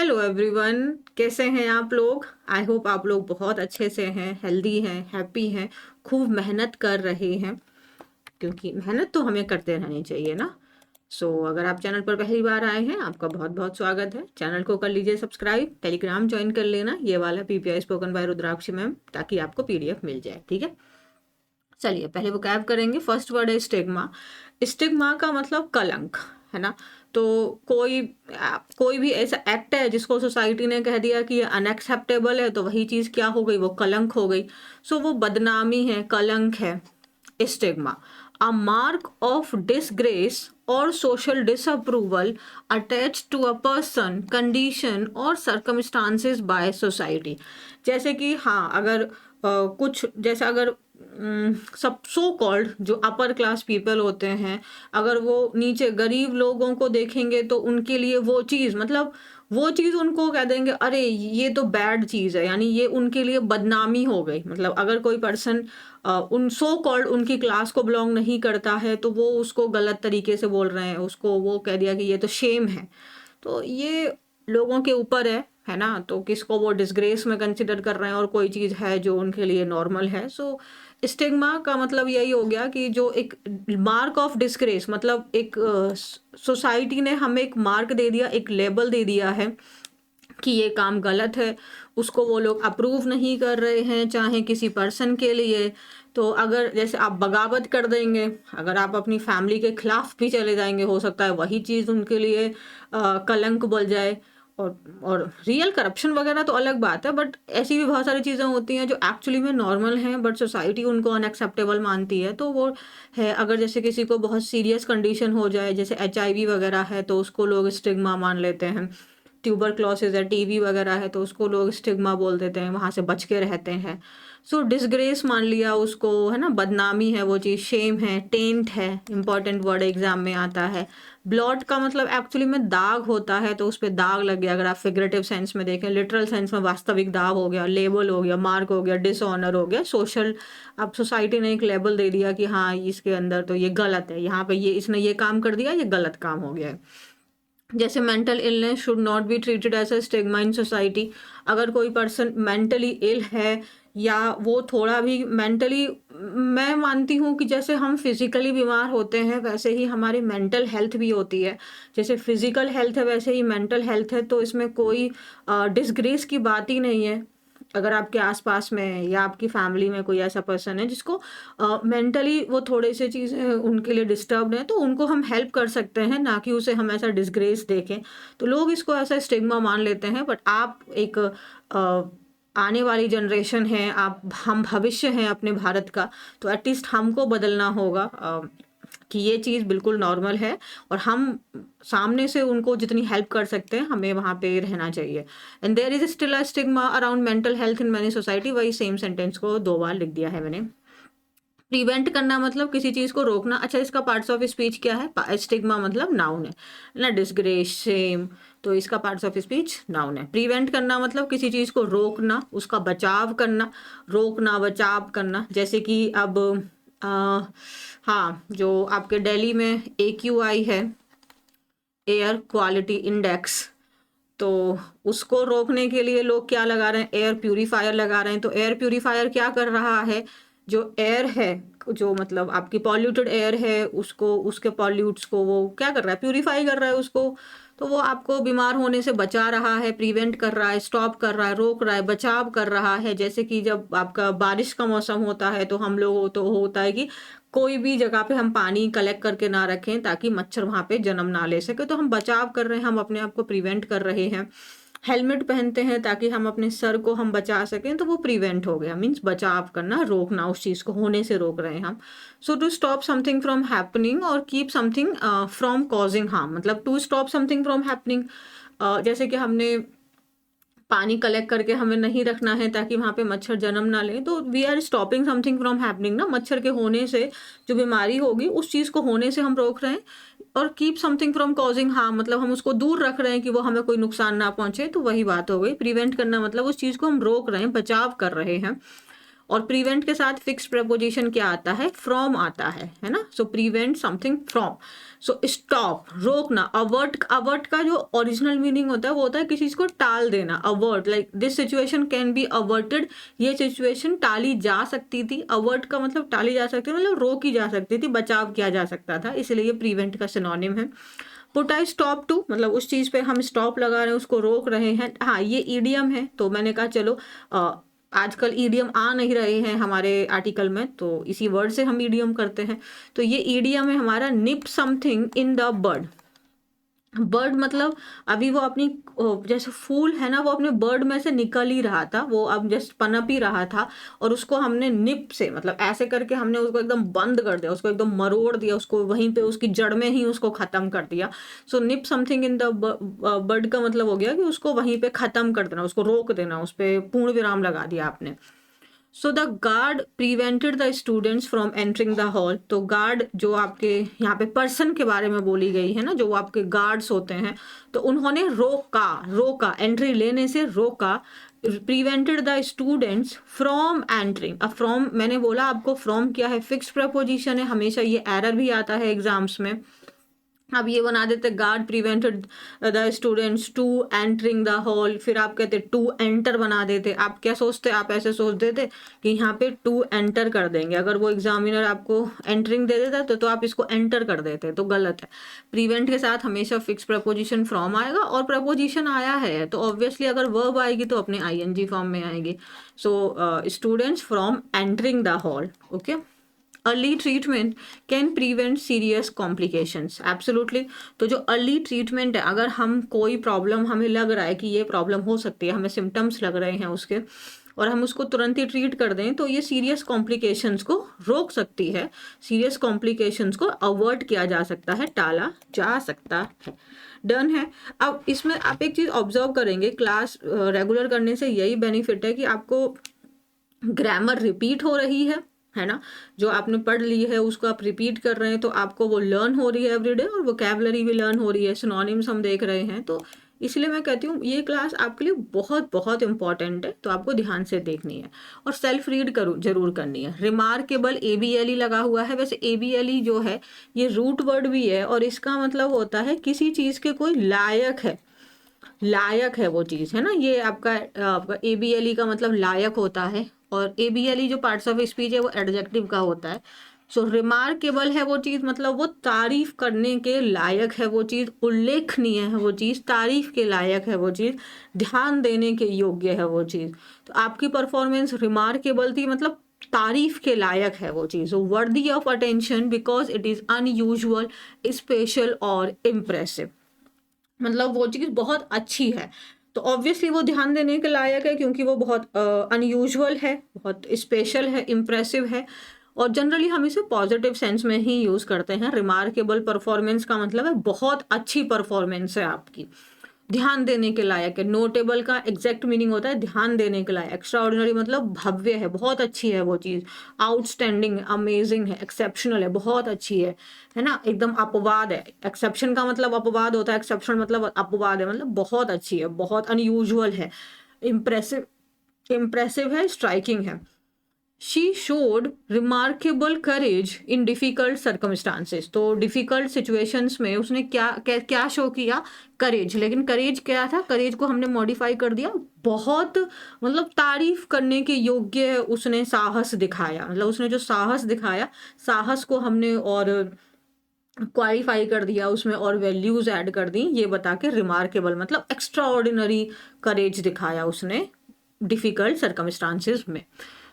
Hello everyone, कैसे हैं आप लोग। आई होप आप लोग बहुत अच्छे से हैं, हेल्दी हैं, हैप्पी हैं, खूब मेहनत कर रहे हैं, क्योंकि मेहनत तो हमें करते रहनी चाहिए ना। अगर आप चैनल पर पहली बार आए हैं, आपका बहुत बहुत स्वागत है। चैनल को कर लीजिए सब्सक्राइब, टेलीग्राम ज्वाइन कर लेना, ये वाला PPI spoken by Rudraksh ma'am, ताकि आपको पीडीएफ मिल जाए। ठीक है, चलिए पहले वो कैब करेंगे। फर्स्ट वर्ड है स्टिग्मा। स्टिग्मा का मतलब कलंक, है ना। तो कोई भी ऐसा एक्ट है जिसको सोसाइटी ने कह दिया कि ये अनएक्सेप्टेबल है, तो वही चीज़ क्या हो गई, वो कलंक हो गई। वो बदनामी है, कलंक है stigma. A mark of disgrace और social disapproval attach to a person, condition और सर्कमस्टांसेस बाय सोसाइटी। जैसे कि हाँ, अगर कुछ जैसे अगर सब सो कॉल्ड जो अपर क्लास पीपल होते हैं, अगर वो नीचे गरीब लोगों को देखेंगे तो उनके लिए वो चीज़, मतलब वो चीज़ उनको कह देंगे अरे ये तो बैड चीज़ है, यानी ये उनके लिए बदनामी हो गई। मतलब अगर कोई पर्सन उन सो कॉल्ड उनकी क्लास को बिलोंग नहीं करता है, तो वो उसको गलत तरीके से बोल रहे हैं, उसको वो कह दिया कि ये तो शेम है। तो ये लोगों के ऊपर है ना। तो किसको वो डिसग्रेस में कंसिडर कर रहे हैं और कोई चीज़ है जो उनके लिए नॉर्मल है। स्टिग्मा का मतलब यही हो गया कि जो एक मार्क ऑफ डिस्ग्रेस, मतलब एक सोसाइटी ने हमें एक मार्क दे दिया, एक लेबल दे दिया है कि ये काम गलत है, उसको वो लोग अप्रूव नहीं कर रहे हैं, चाहे किसी पर्सन के लिए। तो अगर जैसे आप बगावत कर देंगे, अगर आप अपनी फैमिली के खिलाफ भी चले जाएंगे, हो सकता है वही चीज़ उनके लिए कलंक बन जाए। और रियल करप्शन वगैरह तो अलग बात है, बट ऐसी भी बहुत सारी चीज़ें होती हैं जो एक्चुअली में नॉर्मल हैं, बट सोसाइटी उनको अनएक्सेप्टेबल मानती है। तो वो है, अगर जैसे किसी को बहुत सीरियस कंडीशन हो जाए, जैसे HIV वगैरह है, तो उसको लोग स्टिग्मा मान लेते हैं। ट्यूबरक्लोसिस है, टीबी वगैरह है, तो उसको लोग स्टिग्मा बोल देते हैं, वहाँ से बच के रहते हैं। डिसग्रेस मान लिया उसको, है ना, बदनामी है वो चीज़, शेम है, टेंट है, इंपॉर्टेंट वर्ड एग्जाम में आता है। ब्लॉट का मतलब एक्चुअली में दाग होता है, तो उस पर दाग लग गया। अगर आप फिगरेटिव सेंस में देखें, लिटरल सेंस में वास्तविक दाग हो गया, लेबल हो गया, मार्क हो गया, डिसऑनर हो गया, सोशल। अब सोसाइटी ने एक लेबल दे दिया कि हाँ इसके अंदर तो ये गलत है, यहाँ पे ये इसने ये काम कर दिया, ये गलत काम हो गया है। जैसे mental illness should not be treated as a stigma in society. अगर कोई पर्सन मेंटली इल है, या वो थोड़ा भी मेंटली, मैं मानती हूँ कि जैसे हम फिजिकली बीमार होते हैं, वैसे ही हमारी मेंटल हेल्थ भी होती है। जैसे फिजिकल हेल्थ है, वैसे ही मेंटल हेल्थ है। तो इसमें कोई डिसग्रेस की बात ही नहीं है। अगर आपके आसपास में या आपकी फैमिली में कोई ऐसा पर्सन है जिसको मेंटली वो थोड़े से चीज़ें उनके लिए डिस्टर्ब्ड है, तो उनको हम हेल्प कर सकते हैं, ना कि उसे हम ऐसा डिसग्रेस देखें। तो लोग इसको ऐसा स्टिग्मा मान लेते हैं, बट आप एक आने वाली जनरेशन है, आप हम भविष्य हैं अपने भारत का। तो एटलीस्ट हमको बदलना होगा कि ये चीज़ बिल्कुल नॉर्मल है, और हम सामने से उनको जितनी हेल्प कर सकते हैं, हमें वहाँ पे रहना चाहिए। And there is still a stigma around mental health in many society. वही सेम सेंटेंस को 2 बार लिख दिया है मैंने। प्रिवेंट करना मतलब किसी चीज़ को रोकना। अच्छा, इसका पार्ट्स ऑफ स्पीच क्या है। स्टिग्मा मतलब नाउन है ना, डिसग्रेस, शेम, तो इसका पार्ट्स ऑफ स्पीच नाउन है। प्रिवेंट करना मतलब किसी चीज़ को रोकना, उसका बचाव करना, रोकना, बचाव करना। जैसे कि अब हाँ, जो आपके दिल्ली में AQI है, एयर क्वालिटी इंडेक्स, तो उसको रोकने के लिए लोग क्या लगा रहे हैं, एयर प्यूरीफायर लगा रहे हैं। तो एयर प्यूरीफायर क्या कर रहा है, जो एयर है, जो मतलब आपकी पॉल्यूटेड एयर है, उसको, उसके पॉल्यूट्स को वो क्या कर रहा है, प्यूरीफाई कर रहा है उसको। तो वो आपको बीमार होने से बचा रहा है, प्रिवेंट कर रहा है, स्टॉप कर रहा है, रोक रहा है, बचाव कर रहा है। जैसे कि जब आपका बारिश का मौसम होता है, तो हम लोग तो होता है कि कोई भी जगह पे हम पानी कलेक्ट करके ना रखें, ताकि मच्छर वहाँ पे जन्म ना ले सके। तो हम बचाव कर रहे हैं, हम अपने आप को प्रिवेंट कर रहे हैं। हेलमेट पहनते हैं ताकि हम अपने सर को हम बचा सकें, तो वो प्रिवेंट हो गया, मीन्स बचाव करना, रोकना, उस चीज़ को होने से रोक रहे हैं हम। To stop something from happening और keep something from causing harm, मतलब to stop something from happening. जैसे कि हमने पानी कलेक्ट करके हमें नहीं रखना है ताकि वहाँ पे मच्छर जन्म ना ले, तो we are stopping something from happening ना, मच्छर के होने से जो बीमारी होगी उस चीज़ को होने से हम रोक रहे हैं। और keep something from causing harm मतलब हम उसको दूर रख रहे हैं कि वो हमें कोई नुकसान ना पहुंचे। तो वही बात हो गई, प्रिवेंट करना मतलब उस चीज़ को हम रोक रहे हैं, बचाव कर रहे हैं। और प्रिवेंट के साथ फिक्स प्रपोजिशन क्या आता है, फ्रॉम आता है ना। So prevent something from. So stop, रोकना। अवर्ट, अवर्ट का जो ओरिजिनल मीनिंग होता है वो होता है किसी चीज को टाल देना। Avert, like this situation can be averted, ये सिचुएशन टाली जा सकती थी। अवर्ट का मतलब टाली जा सकती थी, मतलब रोकी जा सकती थी, बचाव किया जा सकता था, इसलिए ये प्रिवेंट का सिनोनिम है। पुट आई स्टॉप टू, मतलब उस चीज पे हम स्टॉप लगा रहे हैं, उसको रोक रहे हैं। हाँ, ये ईडियम है, तो मैंने कहा चलो आजकल ईडियम आ नहीं रहे हैं हमारे आर्टिकल में, तो इसी वर्ड से हम ईडियम करते हैं। तो ये ईडियम है हमारा, nip something in the bird. Bird मतलब अभी वो अपनी जैसे फूल है ना, वो अपने बर्ड में से निकल ही रहा था, वो अब जस्ट पनप ही रहा था, और उसको हमने निप से, मतलब ऐसे करके हमने उसको एकदम बंद कर दिया, उसको एकदम मरोड़ दिया, उसको वहीं पे उसकी जड़ में ही उसको खत्म कर दिया। सो निप समथिंग इन द बर्ड का मतलब हो गया कि उसको वहीं पे खत्म कर देना, उसको रोक देना, उस पर पूर्ण विराम लगा दिया आपने। So the guard prevented the students from entering the hall. तो गार्ड जो आपके यहाँ पे पर्सन के बारे में बोली गई है ना, जो आपके गार्ड्स होते हैं, तो उन्होंने रोका, रोका, एंट्री लेने से रोका। Prevented the students from entering. अब फ्रॉम मैंने बोला आपको, फ्रॉम क्या है, फिक्स प्रपोजिशन है, हमेशा ये एरर भी आता है एग्जाम्स में। अब ये बना देते guard prevented the students to entering the hall, फिर आप कहते टू एंटर बना देते। आप क्या सोचते, आप ऐसे सोच देते कि यहाँ पे टू एंटर कर देंगे, अगर वो एग्जामिनर आपको एंटरिंग दे देता तो आप इसको एंटर कर देते, तो गलत है। प्रिवेंट के साथ हमेशा फिक्स प्रपोजिशन फ्रॉम आएगा, और प्रपोजिशन आया है तो ऑब्वियसली अगर वर्ब आएगी तो अपने आईएनजी फॉर्म में आएगी। So students from entering the hall. Okay, early treatment can prevent serious complications. Absolutely. तो जो अर्ली ट्रीटमेंट है, अगर हम कोई प्रॉब्लम हमें लग रहा है कि ये प्रॉब्लम हो सकती है, हमें सिम्टम्स लग रहे हैं उसके, और हम उसको तुरंत ही ट्रीट कर दें, तो ये सीरियस कॉम्प्लिकेशंस को रोक सकती है, सीरियस कॉम्प्लिकेशंस को अवॉइड किया जा सकता है, टाला जा सकता है। डन है। अब इसमें आप एक चीज़ ऑब्जर्व करेंगे, क्लास रेगुलर करने से यही बेनिफिट है कि आपको ग्रामर रिपीट हो रही है ना, जो आपने पढ़ ली है उसको आप रिपीट कर रहे हैं, तो आपको वो लर्न हो रही है एवरीडे, और वोकैबुलरी भी लर्न हो रही है, सिनोनिम्स हम देख रहे हैं। तो इसलिए मैं कहती हूँ ये क्लास आपके लिए बहुत बहुत इंपॉर्टेंट है, तो आपको ध्यान से देखनी है, और सेल्फ रीड जरूर करनी है। रिमार्केबल ABLE लगा हुआ है, वैसे ABLE जो है ये रूट वर्ड भी है, और इसका मतलब होता है किसी चीज़ के कोई लायक है, लायक है वो चीज़, है ना। ये आपका ABLE का मतलब लायक होता है, और ABLE जो पार्ट्स ऑफ स्पीच है वो एडजेक्टिव का होता है। सो रिमार्केबल है वो चीज़, मतलब वो तारीफ करने के लायक है वो चीज़, उल्लेखनीय है वो चीज़, तारीफ के लायक है वो चीज़, ध्यान देने के योग्य है वो चीज़। तो आपकी परफॉर्मेंस रिमार्केबल थी, मतलब तारीफ के लायक है वो चीज़, worthy of attention because it is unusual, special और इम्प्रेसिव, मतलब वो चीज़ बहुत अच्छी है, तो ऑब्वियसली वो ध्यान देने के लायक है, क्योंकि वो बहुत अनयूजुअल है, बहुत स्पेशल है, इम्प्रेसिव है, और जनरली हम इसे पॉजिटिव सेंस में ही यूज़ करते हैं। रिमार्केबल परफॉर्मेंस का मतलब है बहुत अच्छी परफॉर्मेंस है आपकी, ध्यान देने के लायक है। नोटेबल का एग्जैक्ट मीनिंग होता है ध्यान देने के लायक। एक्स्ट्राऑर्डिनरी मतलब भव्य है, बहुत अच्छी है वो चीज़। आउटस्टैंडिंग, अमेजिंग है, एक्सेप्शनल है, बहुत अच्छी है ना, एकदम अपवाद है। एक्सेप्शन का मतलब अपवाद होता है, एक्सेप्शन मतलब अपवाद है, मतलब बहुत अच्छी है, बहुत अनयूजुअल है, इम्प्रेसिव, इम्प्रेसिव है, स्ट्राइकिंग है। She showed remarkable courage in difficult circumstances. तो डिफ़िकल्ट सिचुएशंस में उसने क्या शो किया, करेज। लेकिन करेज क्या था, करेज को हमने मॉडिफाई कर दिया, बहुत मतलब तारीफ करने के योग्य उसने साहस दिखाया, मतलब उसने जो साहस दिखाया, साहस को हमने और क्वालिफाई कर दिया उसमें, और वैल्यूज ऐड कर दी, ये बता के रिमार्केबल मतलब एक्स्ट्रा ऑर्डिनरी करेज दिखाया उसने डिफ़िकल्ट सर्कमस्टांसेस में।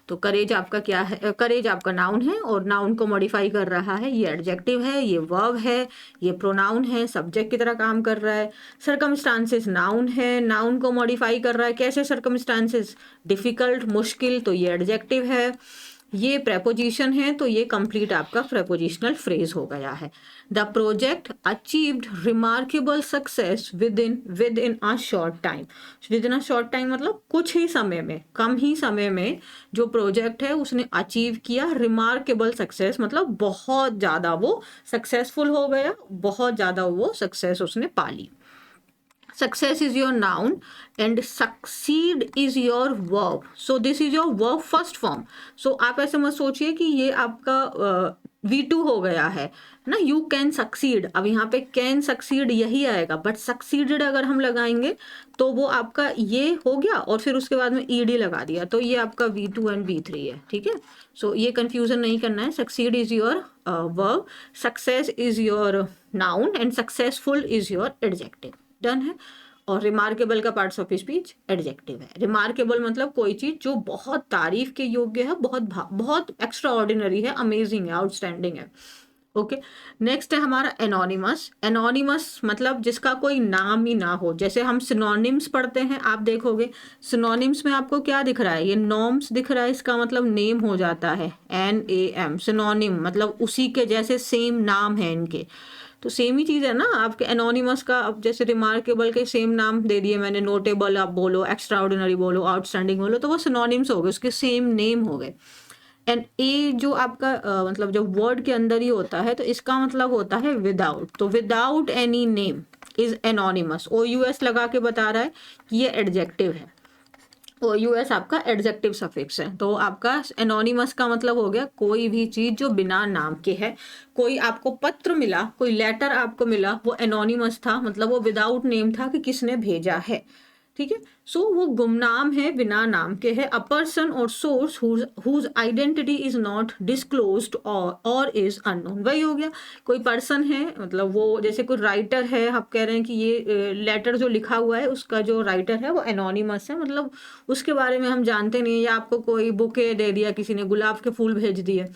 तो करेज आपका क्या है, करेज आपका नाउन है, और नाउन को मॉडिफाई कर रहा है, ये एडजेक्टिव है, ये वर्ब है, ये प्रोनाउन है, सब्जेक्ट की तरह काम कर रहा है। सर्कमस्टांसेस नाउन है, नाउन को मॉडिफाई कर रहा है, कैसे सर्कमस्टांसेस, डिफ़िकल्ट, मुश्किल, तो ये एडजेक्टिव है। ये प्रेपोजिशन है, तो ये कंप्लीट आपका प्रेपोजिशनल फ्रेज हो गया है। The project achieved remarkable success with in a short time. With in a short time मतलब कुछ ही समय में, कम ही समय में जो प्रोजेक्ट है उसने अचीव किया रिमार्केबल सक्सेस, मतलब बहुत ज़्यादा वो सक्सेसफुल हो गया, बहुत ज़्यादा वो सक्सेस उसने पा ली। Success is your noun and succeed is your verb. So this is your verb first form. So आप ऐसे मत सोचिए कि ये आपका V2 हो गया है ना, यू कैन सक्सीड। अब यहाँ पे कैन सक्सीड यही आएगा, बट सक्सीडेड अगर हम लगाएंगे तो वो आपका ये हो गया और फिर उसके बाद में ईडी लगा दिया, तो ये आपका V2 एंड V3 है, ठीक है। सो ये कंफ्यूजन नहीं करना है। Succeed is your verb, success is your noun and successful is your adjective. Done है। और रिमार्केबल का पार्ट्स ऑफ स्पीच एडजेक्टिव है। रिमार्केबल मतलब कोई चीज जो बहुत तारीफ के योग्य है, बहुत एक्स्ट्रा ऑर्डिनरी है, अमेजिंग है, आउटस्टैंडिंग है। ओके, नेक्स्ट है हमारा एनोनिमस। एनोनिमस मतलब जिसका कोई नाम ही ना हो। जैसे हम सिनोनिम्स पढ़ते हैं, आप देखोगे सिनोनिम्स में आपको क्या दिख रहा है, ये नॉर्म्स दिख रहा है, इसका मतलब नेम हो जाता है NAM। सिनोनिम मतलब उसी के जैसे सेम नाम है इनके, तो सेम ही चीज़ है ना आपके एनोनिमस का। अब जैसे रिमार्केबल के सेम नाम दे दिए मैंने, नोटेबल आप बोलो, एक्स्ट्रा ऑर्डिनरी बोलो, आउटस्टैंडिंग बोलो, तो वो सिनोनिम्स हो गए, उसके सेम नेम हो गए। एंड ए जो आपका मतलब जो वर्ड के अंदर ही होता है, तो इसका मतलब होता है विदाउट। तो without any name is anonymous. OUS लगा के बता रहा है कि ये एडजेक्टिव है। OUS आपका एडजेक्टिव सफिक्स है। तो आपका एनोनिमस का मतलब हो गया कोई भी चीज जो बिना नाम के है। कोई आपको पत्र मिला, कोई लेटर आपको मिला, वो एनोनिमस था, मतलब वो विदाउट नेम था कि किसने भेजा है, ठीक है। सो वो गुमनाम है, बिना नाम के है। अ पर्सन और source whose identity is not disclosed और इज अननोन। वही हो गया, कोई पर्सन है, मतलब वो जैसे कोई राइटर है, आप कह रहे हैं कि ये लेटर जो लिखा हुआ है उसका जो राइटर है वो एनोनिमस है, मतलब उसके बारे में हम जानते नहीं है। या आपको कोई बुके दे दिया, किसी ने गुलाब के फूल भेज दिए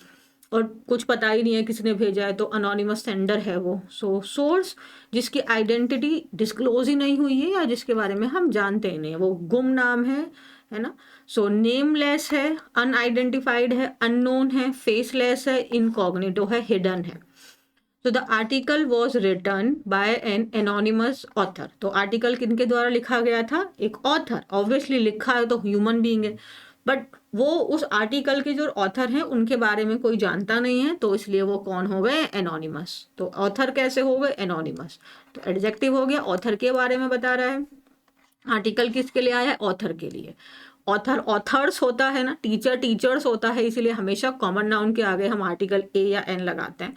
और कुछ पता ही नहीं है किसने भेजा है, तो अनोनिमस सेंडर है वो। सो सोर्स जिसकी आइडेंटिटी डिस्क्लोज ही नहीं हुई है या जिसके बारे में हम जानते ही नहीं है, वो गुमनाम है ना। सो नेमलेस है, अनआइडेंटिफाइड है, अननोन है, फेसलेस है, इनकॉग्निटो है, हिडन है। तो the article was written by an anonymous author. तो आर्टिकल किनके द्वारा लिखा गया था, एक ऑथर। ऑब्वियसली लिखा है तो ह्यूमन बीइंग है, बट वो उस आर्टिकल के जो ऑथर हैं उनके बारे में कोई जानता नहीं है, तो इसलिए वो कौन हो गए, एनोनिमस। तो ऑथर कैसे हो गए, एनोनिमस। तो एडजेक्टिव हो गया, ऑथर के बारे में बता रहा है। आर्टिकल किसके लिए आया है, ऑथर के लिए। ऑथर ऑथर्स होता है ना, टीचर टीचर्स होता है, इसीलिए हमेशा कॉमन नाउन के आगे हम आर्टिकल A या N लगाते हैं।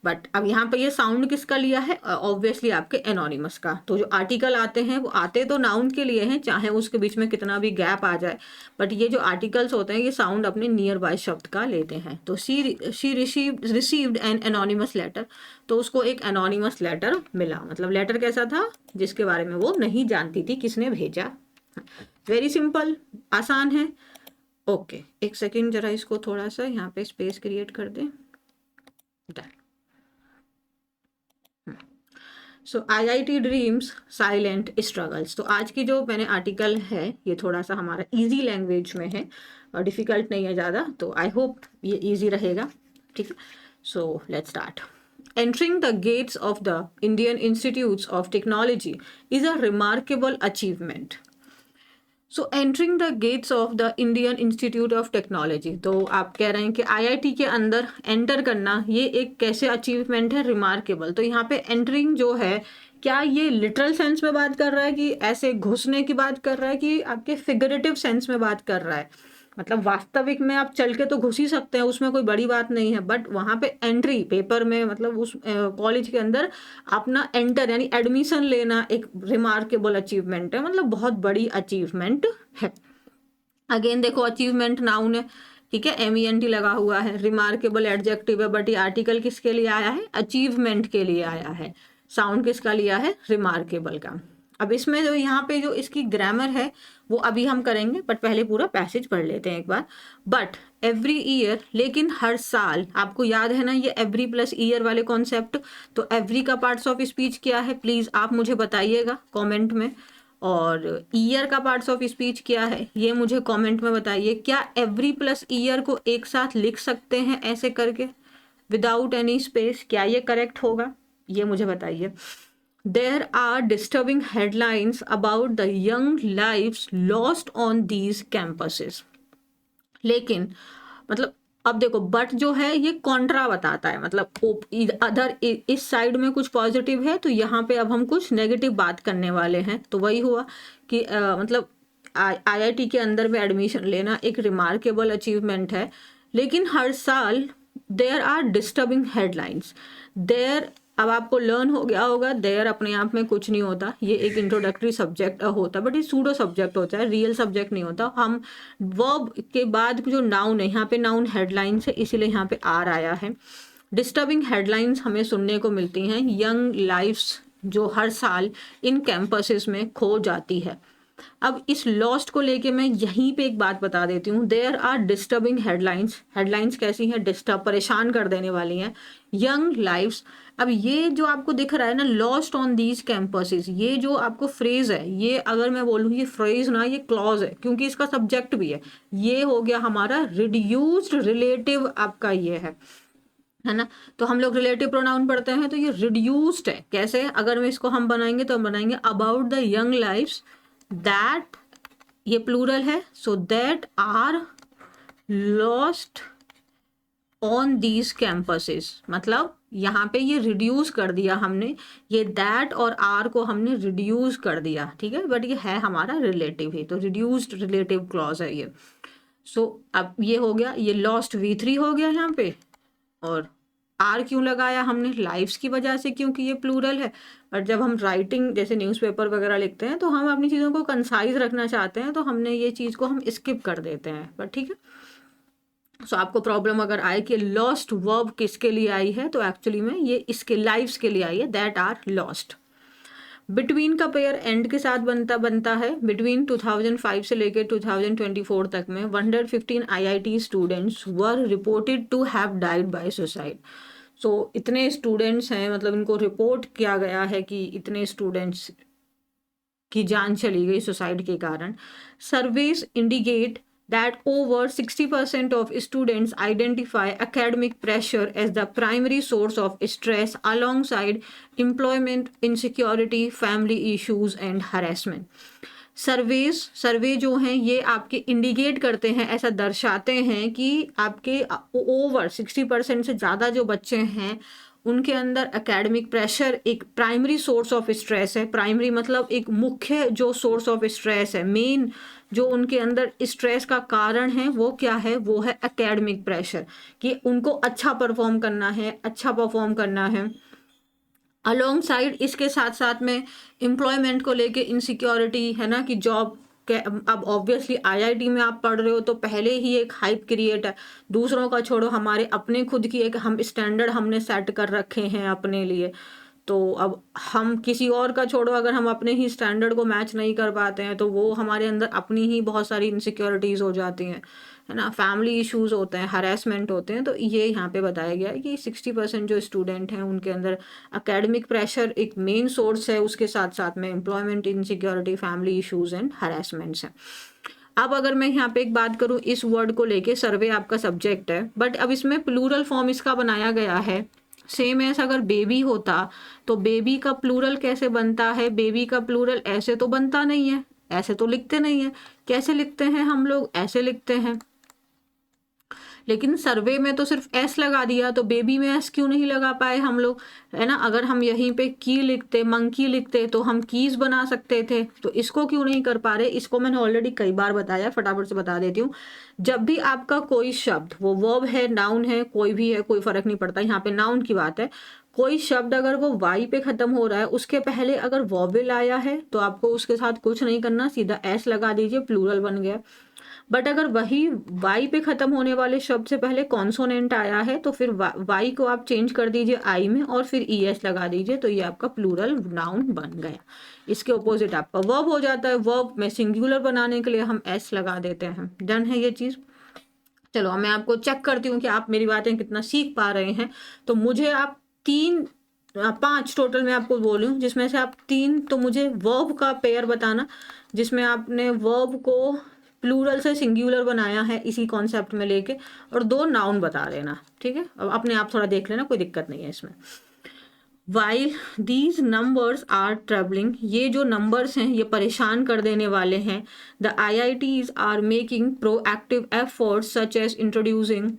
बट अब यहाँ पे ये साउंड किसका लिया है, ऑब्वियसली आपके एनोनिमस का। तो जो आर्टिकल आते हैं वो आते तो नाउन के लिए हैं, चाहे उसके बीच में कितना भी गैप आ जाए, बट ये जो आर्टिकल्स होते हैं ये साउंड अपने नियर बाय शब्द का लेते हैं। तो she received an anonymous letter, तो उसको एक एनोनिमस लेटर मिला। मतलब लेटर कैसा था, जिसके बारे में वो नहीं जानती थी किसने भेजा। वेरी सिंपल, आसान है। ओके, एक सेकेंड जरा इसको थोड़ा सा यहाँ पे स्पेस क्रिएट कर दें। डन। सो IIT ड्रीम्स साइलेंट स्ट्रगल्स। तो आज की जो मैंने आर्टिकल है ये थोड़ा सा हमारा इजी लैंग्वेज में है और डिफ़िकल्ट नहीं है ज़्यादा, तो आई होप ये इजी रहेगा, ठीक है। So let's start. Entering the gates of the Indian Institutes of Technology is a remarkable achievement. So entering the gates of the Indian institute of technology, तो आप कह रहे हैं कि IIT के अंदर एंटर करना ये एक कैसे अचीवमेंट है, रिमार्केबल। तो यहाँ पे एंटरिंग जो है, क्या ये लिटरल सेंस में बात कर रहा है कि ऐसे घुसने की बात कर रहा है, कि आपके फिगरेटिव सेंस में बात कर रहा है। मतलब वास्तविक में आप चल के तो घुस ही सकते हैं, उसमें कोई बड़ी बात नहीं है, बट वहाँ पे एंट्री पेपर में, मतलब उस कॉलेज के अंदर अपना एंटर यानी एडमिशन लेना एक रिमार्केबल अचीवमेंट है, मतलब बहुत बड़ी अचीवमेंट है। अगेन देखो, अचीवमेंट नाउन है, ठीक है, MENT लगा हुआ है। रिमार्केबल एडजेक्टिव है, बट ये आर्टिकल किसके लिए आया है, अचीवमेंट के लिए आया है। साउंड किसका लिया है, रिमार्केबल का। अब इसमें जो यहाँ पे जो इसकी ग्रामर है वो अभी हम करेंगे, बट पहले पूरा पैसेज पढ़ लेते हैं एक बार। बट एवरी ईयर, लेकिन हर साल, आपको याद है ना ये एवरी प्लस ईयर वाले कॉन्सेप्ट। तो एवरी का पार्ट्स ऑफ स्पीच क्या है, प्लीज आप मुझे बताइएगा कमेंट में। और ईयर का पार्ट्स ऑफ स्पीच क्या है ये मुझे कमेंट में बताइए। क्या एवरी प्लस ईयर को एक साथ लिख सकते हैं ऐसे करके विदाउट एनी स्पेस, क्या ये करेक्ट होगा, ये मुझे बताइए। There are disturbing headlines about the young lives lost on these campuses. लेकिन मतलब अब देखो बट जो है ये कॉन्ट्रा बताता है, मतलब अदर इस साइड में कुछ पॉजिटिव है तो यहाँ पे अब हम कुछ नेगेटिव बात करने वाले हैं। तो वही हुआ कि मतलब IIT के अंदर में एडमिशन लेना एक रिमार्केबल अचीवमेंट है, लेकिन हर साल there are disturbing headlines there. अब आपको लर्न हो गया होगा देयर अपने आप में कुछ नहीं होता, ये एक इंट्रोडक्टरी सब्जेक्ट होता है, बट ये सूडो सब्जेक्ट होता है, रियल सब्जेक्ट नहीं होता। हम वर्ब के बाद जो नाउन है, यहाँ पे नाउन हेडलाइंस है इसीलिए यहाँ पे आर आया है। डिस्टर्बिंग हेडलाइंस हमें सुनने को मिलती हैं, यंग लाइफ्स जो हर साल इन कैंपसेस में खो जाती है। अब इस लॉस्ट को लेके मैं यहीं पे एक बात बता देती हूँ, there are disturbing headlines. Headlines कैसी हैं? डिस्टर्ब, परेशान कर देने वाली हैं, यंग लाइफ्स। अब ये जो आपको दिख रहा है ना, लॉस्ट ऑन दीज कैंपसेस, ये जो आपको फ्रेज है, ये अगर मैं बोलूँ ये फ्रेज ना, ये क्लॉज है क्योंकि इसका सब्जेक्ट भी है। ये हो गया हमारा रिड्यूस्ड रिलेटिव, आपका ये है ना। तो हम लोग रिलेटिव प्रोनाउन पढ़ते हैं तो ये रिड्यूस्ड है। कैसे? अगर मैं इसको हम बनाएंगे तो हम बनाएंगे about the young lifes that, ये प्लूरल है, so that are lost on these campuses. मतलब यहाँ पे ये रिड्यूस कर दिया हमने, ये दैट और आर को हमने रिड्यूस कर दिया, ठीक है, बट ये है हमारा रिलेटिव ही, तो रिड्यूस्ड रिलेटिव क्लॉज है ये। सो अब ये हो गया, ये लॉस्ट V3 हो गया यहाँ पे। और आर क्यों लगाया हमने? लाइफ्स की वजह से, क्योंकि ये प्लूरल है। और जब हम राइटिंग जैसे न्यूज़पेपर वगैरह लिखते हैं तो हम अपनी चीज़ों को कंसाइज रखना चाहते हैं, तो हमने ये चीज़ को हम स्किप कर देते हैं, पर ठीक है। सो आपको प्रॉब्लम अगर आए कि लॉस्ट वर्ब किसके लिए आई है, तो एक्चुअली में ये इसके लाइफ्स के लिए आई है, दैट आर लॉस्ट। बिटवीन का पेयर एंड के साथ बनता है। बिटवीन 2005 से लेकर 2024 तक में 115 IIT students were reported to have died by suicide. So इतने स्टूडेंट्स हैं, मतलब इनको रिपोर्ट किया गया है कि इतने स्टूडेंट्स की जान चली गई सुसाइड के कारण। Surveys indicate that over 60% of students identify academic pressure as the primary source of stress alongside employment insecurity, family issues and harassment. सर्वे जो हैं ये आपके इंडिकेट करते हैं, ऐसा दर्शाते हैं कि आपके ओवर 60% से ज़्यादा जो बच्चे हैं उनके अंदर एकेडमिक प्रेशर एक प्राइमरी सोर्स ऑफ स्ट्रेस है। प्राइमरी मतलब एक मुख्य जो सोर्स ऑफ स्ट्रेस है, मेन जो उनके अंदर स्ट्रेस का कारण है वो क्या है? वो है एकेडमिक प्रेशर, कि उनको अच्छा परफॉर्म करना है। अलोंग साइड इसके साथ साथ में एम्प्लॉयमेंट को लेके इनसिक्योरिटी है ना, कि जॉब के, अब ऑब्वियसली IIT में आप पढ़ रहे हो तो पहले ही एक हाइप क्रिएट है, दूसरों का छोड़ो, हमारे अपने खुद की एक हम स्टैंडर्ड हमने सेट कर रखे हैं अपने लिए। तो अब हम किसी और का छोड़ो, अगर हम अपने ही स्टैंडर्ड को मैच नहीं कर पाते हैं तो वो हमारे अंदर अपनी ही बहुत सारी इनसिक्योरिटीज़ हो जाती हैं, है ना, फैमिली इश्यूज होते हैं, हरेसमेंट होते हैं। तो ये यहाँ पे बताया गया है कि 60% जो स्टूडेंट हैं उनके अंदर एकेडमिक प्रेशर एक मेन सोर्स है, उसके साथ साथ में employment insecurity, family issues and harassments हैं। अब अगर मैं यहाँ पे एक बात करूँ इस वर्ड को लेके, सर्वे आपका सब्जेक्ट है, बट अब इसमें प्लूरल फॉर्म इसका बनाया गया है। सेम ऐसा अगर बेबी होता तो बेबी का प्लूरल कैसे बनता है? बेबी का प्लूरल ऐसे तो बनता नहीं है, ऐसे तो लिखते नहीं है। कैसे लिखते हैं हम लोग? ऐसे लिखते हैं। लेकिन सर्वे में तो सिर्फ एस लगा दिया, तो बेबी में एस क्यों नहीं लगा पाए हम लोग, है ना। अगर हम यहीं पे की लिखते, मंकी लिखते तो हम कीज बना सकते थे, तो इसको क्यों नहीं कर पा रहे? इसको मैंने ऑलरेडी कई बार बताया, फटाफट से बता देती हूँ। जब भी आपका कोई शब्द, वो वर्ब है, नाउन है, कोई भी है, कोई फर्क नहीं पड़ता, यहाँ पे नाउन की बात है, कोई शब्द अगर वो वाई पे खत्म हो रहा है, उसके पहले अगर वॉवेल आया है तो आपको उसके साथ कुछ नहीं करना, सीधा एस लगा दीजिए, प्लूरल बन गया। बट अगर वही वाई पे खत्म होने वाले शब्द से पहले कॉन्सोनेंट आया है तो फिर वाई को आप चेंज कर दीजिए आई में और फिर ES लगा दीजिए, तो ये आपका प्लूरल नाउन बन गया। इसके ऑपोजिट आपका वर्ब हो जाता है, वर्ब में सिंगुलर बनाने के लिए हम S लगा देते हैं। डन है ये चीज़। चलो मैं आपको चेक करती हूँ कि आप मेरी बातें कितना सीख पा रहे हैं। तो मुझे आप 5 टोटल मैं आपको बोलूँ, जिसमें से आप 3 तो मुझे वर्ब का पेयर बताना जिसमें आपने वर्ब को प्लूरल से सिंगुलर बनाया है इसी कॉन्सेप्ट में लेके, और 2 नाउन बता देना, ठीक है। अब अपने आप थोड़ा देख लेना, कोई दिक्कत नहीं है इसमें। While these numbers are troubling, ये जो नंबर्स हैं ये परेशान कर देने वाले हैं। The IITs are making proactive efforts such as introducing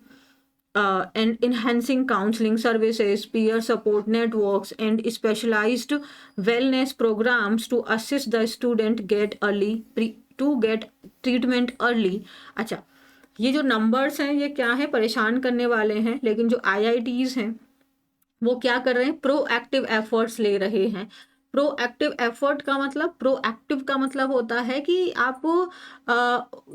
and enhancing counseling services, peer support networks, and specialized wellness programs to assist the student to get treatment early. अच्छा, ये जो नंबर्स हैं ये क्या है, परेशान करने वाले हैं, लेकिन जो IITs हैं वो क्या कर रहे हैं, प्रोएक्टिव एफर्ट्स ले रहे हैं। प्रोएक्टिव का मतलब होता है कि आप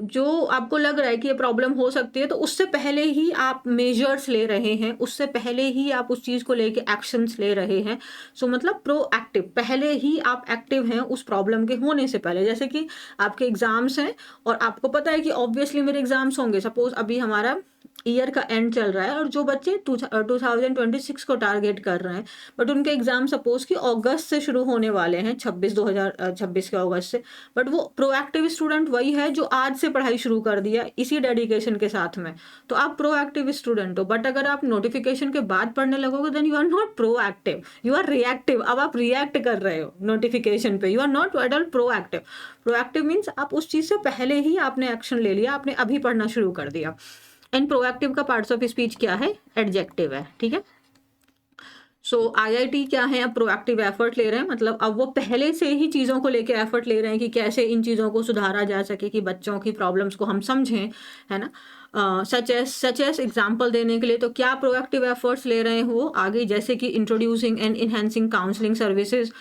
जो आपको लग रहा है कि ये प्रॉब्लम हो सकती है तो उससे पहले ही आप मेजर्स ले रहे हैं, उससे पहले ही आप उस चीज़ को लेके एक्शंस ले रहे हैं। सो मतलब प्रोएक्टिव, पहले ही आप एक्टिव हैं उस प्रॉब्लम के होने से पहले। जैसे कि आपके एग्जाम्स हैं और आपको पता है कि ऑब्वियसली मेरे एग्जाम्स होंगे, सपोज अभी हमारा ईयर का एंड चल रहा है और जो बच्चे 2026 को टारगेट कर रहे हैं, बट उनके एग्जाम सपोज कि अगस्त से शुरू होने वाले हैं, 2026 के अगस्त से, बट वो प्रोएक्टिव स्टूडेंट वही है जो आज से पढ़ाई शुरू कर दिया इसी डेडिकेशन के साथ में, तो आप प्रोएक्टिव स्टूडेंट हो। बट अगर आप नोटिफिकेशन के बाद पढ़ने लगोगे then you are not proactive, you are reactive. अब आप रिएक्ट कर रहे हो नोटिफिकेशन पे, you are not at all proactive. Proactive means आप उस चीज़ से पहले ही आपने एक्शन ले लिया, आपने अभी पढ़ना शुरू कर दिया। एंड प्रोएक्टिव का पार्ट्स ऑफ स्पीच क्या है, एडजेक्टिव है, ठीक है। सो IIT क्या है, अब प्रोएक्टिव एफर्ट ले रहे हैं, मतलब अब वो पहले से ही चीज़ों को लेके एफर्ट ले रहे हैं कि कैसे इन चीज़ों को सुधारा जा सके, कि बच्चों की प्रॉब्लम्स को हम समझें, है ना। सच एस एग्जाम्पल देने के लिए तो क्या प्रोएक्टिव एफर्ट्स ले रहे हैं वो आगे, जैसे कि introducing and enhancing counselling services,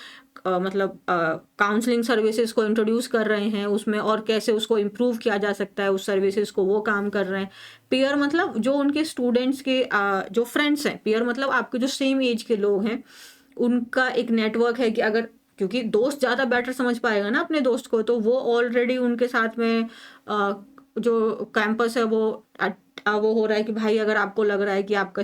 मतलब काउंसलिंग सर्विसेज को इंट्रोड्यूस कर रहे हैं उसमें, और कैसे उसको इम्प्रूव किया जा सकता है उस सर्विसेज को, वो काम कर रहे हैं। पीयर मतलब जो उनके स्टूडेंट्स के जो फ्रेंड्स हैं, पीयर मतलब आपके जो सेम एज के लोग हैं उनका एक नेटवर्क है कि अगर, क्योंकि दोस्त ज़्यादा बेटर समझ पाएगा ना अपने दोस्त को, तो वो ऑलरेडी उनके साथ में जो कैंपस है वो हो रहा है कि भाई अगर आपको लग रहा है कि आपका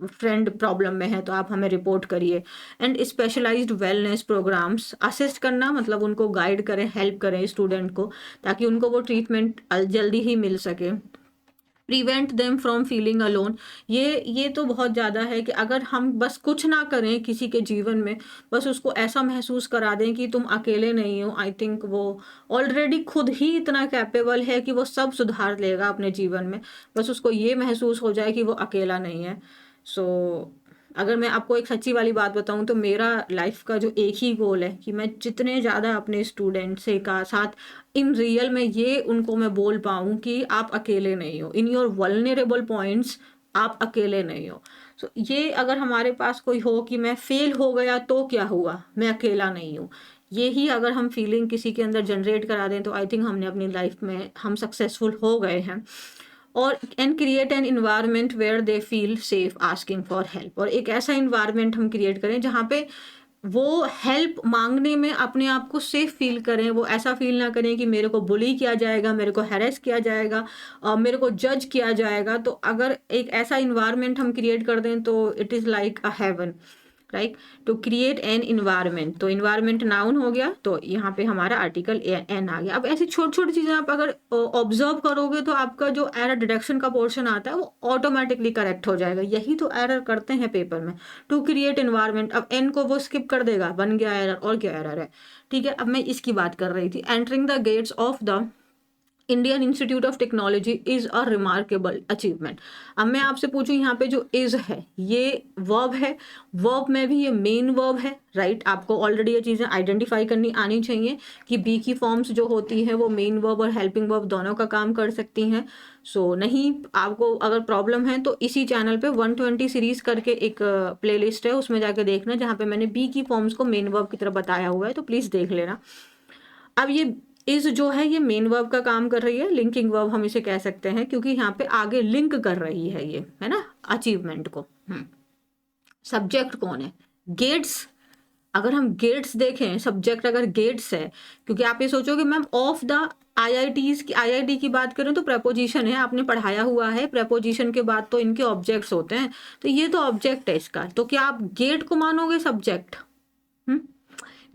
फ्रेंड प्रॉब्लम में है तो आप हमें रिपोर्ट करिए। And specialised wellness programmes, assist करना मतलब उनको गाइड करें, हेल्प करें स्टूडेंट को, ताकि उनको वो ट्रीटमेंट जल्दी ही मिल सके। Prevent them from feeling alone, ये तो बहुत ज़्यादा है कि अगर हम बस कुछ ना करें किसी के जीवन में, बस उसको ऐसा महसूस करा दें कि तुम अकेले नहीं हो, आई थिंक वो ऑलरेडी खुद ही इतना कैपेबल है कि वो सब सुधार लेगा अपने जीवन में, बस उसको ये महसूस हो जाए कि वो अकेला नहीं है। सो अगर मैं आपको एक सच्ची वाली बात बताऊं तो मेरा लाइफ का जो एक ही गोल है कि मैं जितने ज़्यादा अपने स्टूडेंट से का साथ इन रियल में ये उनको मैं बोल पाऊँ कि आप अकेले नहीं हो, इन योर वल्नरेबल पॉइंट्स आप अकेले नहीं हो। सो ये अगर हमारे पास कोई हो कि मैं फेल हो गया तो क्या हुआ, मैं अकेला नहीं हूँ, ये ही अगर हम फीलिंग किसी के अंदर जनरेट करा दें तो आई थिंक हमने अपनी लाइफ में हम सक्सेसफुल हो गए हैं। और and create an environment where they feel safe asking for help, और एक ऐसा इन्वायरमेंट हम क्रिएट करें जहाँ पे वो हेल्प मांगने में अपने आप को सेफ फील करें, वो ऐसा फील ना करें कि मेरे को बुली किया जाएगा, मेरे को हैरेस किया जाएगा, मेरे को जज किया जाएगा। तो अगर एक ऐसा इन्वायरमेंट हम क्रिएट कर दें तो it is like a heaven, right. To create an environment, तो इन्वायरमेंट नाउन हो गया, तो यहाँ पे हमारा आर्टिकल एन आ गया। अब ऐसी छोटी छोटी चीज़ें आप अगर ऑब्जर्व करोगे तो आपका जो एरर डिडक्शन का पोर्शन आता है वो ऑटोमेटिकली करेक्ट हो जाएगा। यही तो एरर करते हैं पेपर में, टू क्रिएट इन्वायरमेंट। अब एन को वो स्किप कर देगा, बन गया एरर, और क्या एरर है, ठीक है। अब मैं इसकी बात कर रही थी, entering the gates of the Indian institute of technology is a remarkable achievement. अब मैं आपसे पूछूं यहाँ पे जो इज है ये वर्ब है, वर्ब में भी ये मेन वर्ब है, राइट। आपको ऑलरेडी ये चीज़ें आइडेंटिफाई करनी आनी चाहिए कि बी की फॉर्म्स जो होती हैं वो मेन वर्ब और हेल्पिंग वर्ब दोनों का काम कर सकती हैं। सो नहीं, आपको अगर प्रॉब्लम है तो इसी चैनल पे 120 सीरीज करके एक प्लेलिस्ट है, उसमें जाके देखना जहाँ पे मैंने बी की फॉर्म्स को मेन वर्ब की तरह बताया हुआ है, तो प्लीज़ देख लेना। अब ये इज जो है ये मेन वर्ब का काम कर रही है, लिंकिंग वर्ब हम इसे कह सकते हैं क्योंकि यहाँ पे आगे लिंक कर रही है ये, है ना, अचीवमेंट को। सब्जेक्ट कौन है, गेट्स। अगर हम गेट्स देखें, सब्जेक्ट अगर गेट्स है, क्योंकि आप ये सोचोगे मैम ऑफ द IIT की बात करें तो प्रेपोजिशन है, आपने पढ़ाया हुआ है, प्रेपोजिशन के बाद तो इनके ऑब्जेक्ट्स होते हैं, तो ये तो ऑब्जेक्ट है इसका, तो क्या आप गेट को मानोगे सब्जेक्ट?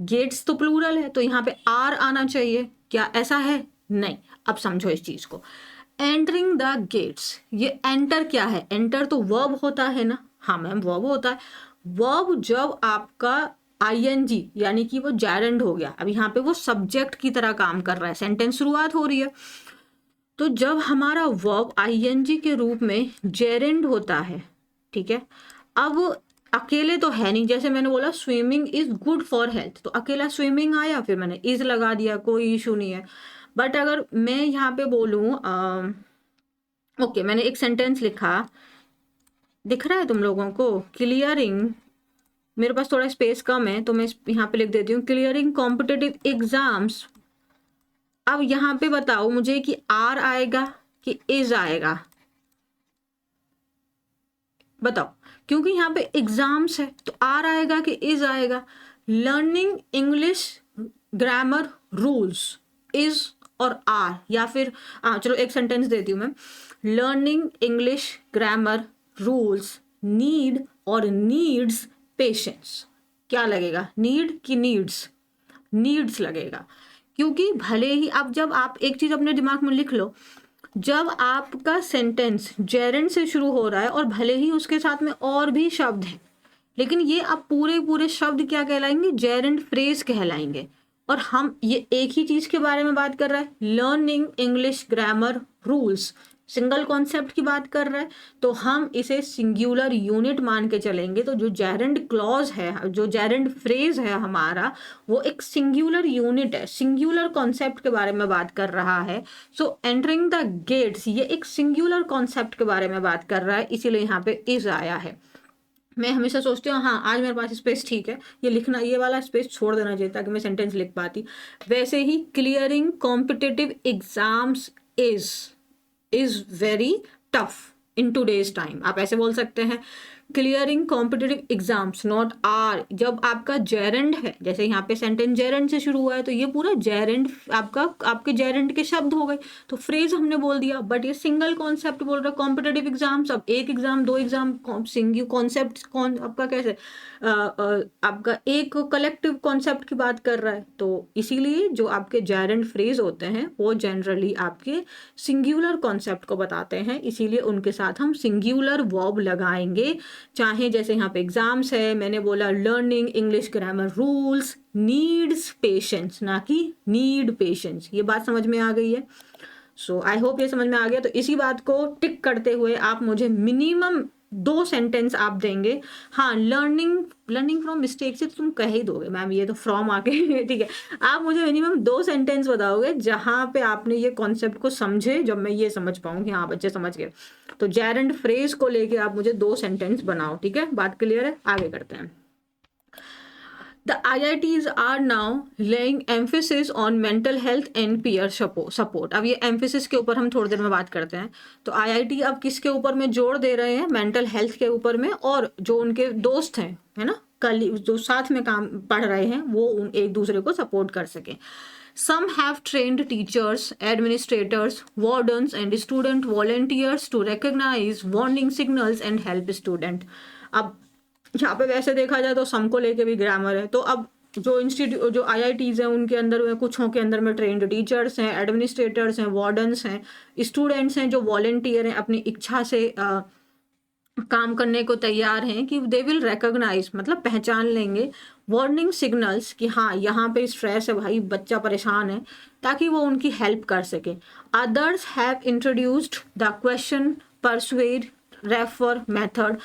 गेट्स तो प्लूरल है, तो यहाँ पे आर आना चाहिए, क्या ऐसा है? नहीं। अब समझो इस चीज को, एंटरिंग द गेट्स, ये एंटर क्या है, एंटर तो वर्ब होता है ना, हाँ मैम वर्ब होता है। वर्ब जब आपका ING यानी कि वो जैरेंड हो गया, अब यहाँ पे वो सब्जेक्ट की तरह काम कर रहा है, सेंटेंस शुरुआत हो रही है, तो जब हमारा वर्ब आईएनजी के रूप में जेरेंड होता है, ठीक है, अब अकेले तो है नहीं, जैसे मैंने बोला swimming is good for health, तो अकेला स्विमिंग आया, फिर मैंने इज लगा दिया, कोई इशू नहीं है। बट अगर मैं यहाँ पे बोलूँ, ओके, मैंने एक सेंटेंस लिखा, दिख रहा है तुम लोगों को, क्लियरिंग, मेरे पास थोड़ा स्पेस कम है तो मैं यहाँ पे लिख देती हूँ क्लियरिंग कॉम्पिटिटिव एग्जाम्स। अब यहाँ पे बताओ मुझे कि आर आएगा कि इज आएगा, बताओ, क्योंकि यहाँ पे एग्जाम्स है तो आर आएगा कि इज आएगा। Learning English grammar rules, is और आर, या फिर चलो एक सेंटेंस देती हूँ मैं, learning English grammar rules need और नीड्स पेशेंस। क्या लगेगा, नीड की नीड्स? नीड्स लगेगा, क्योंकि भले ही अब जब आप एक चीज अपने दिमाग में लिख लो, जब आपका सेंटेंस जेरेंड से शुरू हो रहा है और भले ही उसके साथ में और भी शब्द हैं, लेकिन ये अब पूरे पूरे शब्द क्या कहलाएंगे, जेरेंड फ्रेज कहलाएंगे। और हम ये एक ही चीज के बारे में बात कर रहा है, learning English grammar rules, single concept की बात कर रहा है, तो हम इसे सिंगुलर यूनिट मान के चलेंगे। तो जो जेरेंड क्लॉज है, जो जेरेंड फ्रेज है हमारा, वो एक सिंगुलर यूनिट है, सिंगुलर कॉन्सेप्ट के बारे में बात कर रहा है। सो एंटरिंग द गेट्स, ये एक सिंगुलर कॉन्सेप्ट के बारे में बात कर रहा है, इसीलिए यहाँ पे इज आया है। मैं हमेशा सोचती हूँ हाँ आज मेरे पास स्पेस ठीक है, ये लिखना, ये वाला स्पेस छोड़ देना चाहिए ताकि मैं सेंटेंस लिख पाती। वैसे ही clearing competitive exams is very tough in today's time, आप ऐसे बोल सकते हैं clearing competitive exams, not or. जब आपका जेरेंड है, जैसे यहाँ पे सेंटेंस जेरेंड से शुरू हुआ है, तो ये पूरा जेरेंड आपके जेरेंड के शब्द हो गए, तो फ्रेज हमने बोल दिया। बट ये सिंगल कॉन्सेप्ट बोल रहा है, कॉम्पिटिटिव एग्जाम्स, अब एक एग्जाम दो एग्जाम, सिंगल कॉन्सेप्ट आपका कैसे आपका एक कलेक्टिव कॉन्सेप्ट की बात कर रहा है। तो इसीलिए जो आपके जेरेंड फ्रेज होते हैं वो जनरली आपके सिंगुलर कॉन्सेप्ट को बताते हैं, इसीलिए उनके साथ हम सिंगुलर वर्ब लगाएंगे। चाहे जैसे यहाँ पे एग्जाम्स है, मैंने बोला learning English grammar rules needs patience, ना कि नीड पेशेंस। ये बात समझ में आ गई है? सो आई होप ये समझ में आ गया। तो इसी बात को टिक करते हुए आप मुझे मिनिमम 2 सेंटेंस आप देंगे। हाँ, लर्निंग फ्रॉम मिस्टेक से तो तुम कह ही दोगे मैम, ये तो फ्रॉम आके ठीक है, आप मुझे मिनिमम 2 सेंटेंस बताओगे जहां पे आपने ये कॉन्सेप्ट को समझे, जब मैं ये समझ पाऊँ कि हाँ बच्चे समझ गए। तो जेरेंड फ्रेज को लेके आप मुझे 2 सेंटेंस बनाओ, ठीक है? बात क्लियर है? आगे करते हैं। The IITs are now laying emphasis on mental health and peer support। अब ये emphasis के ऊपर हम थोड़ी देर में बात करते हैं। तो IIT अब किसके ऊपर में जोर दे रहे हैं? मेंटल हेल्थ के ऊपर में, और जो उनके दोस्त हैं, है ना, कल जो साथ में काम पढ़ रहे हैं, वो एक दूसरे को सपोर्ट कर सकें। Some have trained teachers, administrators, wardens and student volunteers to recognize warning signals and help student। अब यहाँ पे वैसे देखा जाए तो सम को लेके भी ग्रामर है। तो अब जो इंस्टीट्यूट, जो IITs हैं, उनके अंदर में कुछों के अंदर में ट्रेंड टीचर्स हैं, एडमिनिस्ट्रेटर्स हैं, वार्डन्स हैं, स्टूडेंट्स हैं जो वॉलेंटियर हैं, अपनी इच्छा से काम करने को तैयार हैं, कि दे विल रिकॉग्नाइज, मतलब पहचान लेंगे वार्निंग सिग्नल्स, कि हाँ यहाँ पे स्ट्रेस है भाई, बच्चा परेशान है, ताकि वो उनकी हेल्प कर सके। Others have introduced the question persuade refer method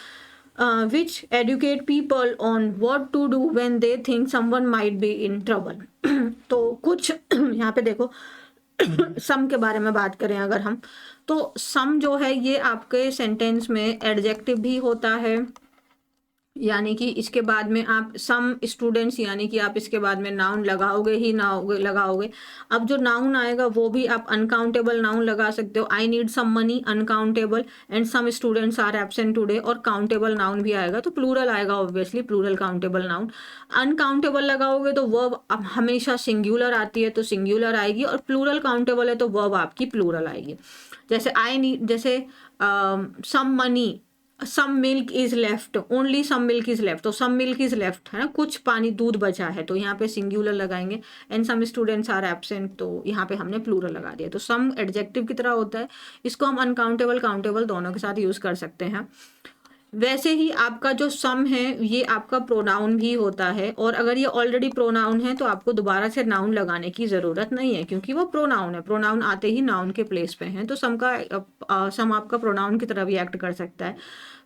which educate people on what to do when they think someone might be in trouble। तो कुछ यहाँ पे देखो सम के बारे में बात करें अगर हम, तो सम जो है ये आपके सेंटेंस में एडजेक्टिव भी होता है, यानी कि इसके बाद में आप सम स्टूडेंट्स, यानी कि आप इसके बाद में नाउन लगाओगे ही लगाओगे। अब जो नाउन आएगा वो भी आप अनकाउंटेबल नाउन लगा सकते हो। I need some money, uncountable, and some students are absent today, और काउंटेबल नाउन भी आएगा, तो प्लूरल आएगा obviously, plural countable noun. Uncountable लगाओगे तो वर्ब हमेशा सिंगुलर आती है तो सिंगुलर आएगी, और प्लूरल काउंटेबल है तो वर्ब आपकी प्लूरल आएगी। जैसे आई नीड, जैसे some money, some milk is left, only some milk is left, तो सम मिल्क इज लेफ्ट, है ना, कुछ पानी दूध बचा है, तो यहाँ पे सिंगुलर लगाएंगे। And some students are absent, तो यहाँ पे हमने प्लूरल लगा दिया। तो सम एडजेक्टिव की तरह होता है, इसको हम अनकाउंटेबल काउंटेबल दोनों के साथ यूज कर सकते हैं। वैसे ही आपका जो सम है ये आपका प्रोनाउन भी होता है, और अगर ये ऑलरेडी प्रोनाउन है तो आपको दोबारा से नाउन लगाने की ज़रूरत नहीं है, क्योंकि वो प्रोनाउन है। प्रोनाउन आते ही नाउन के प्लेस पे हैं, तो सम आपका प्रोनाउन की तरह भी एक्ट कर सकता है।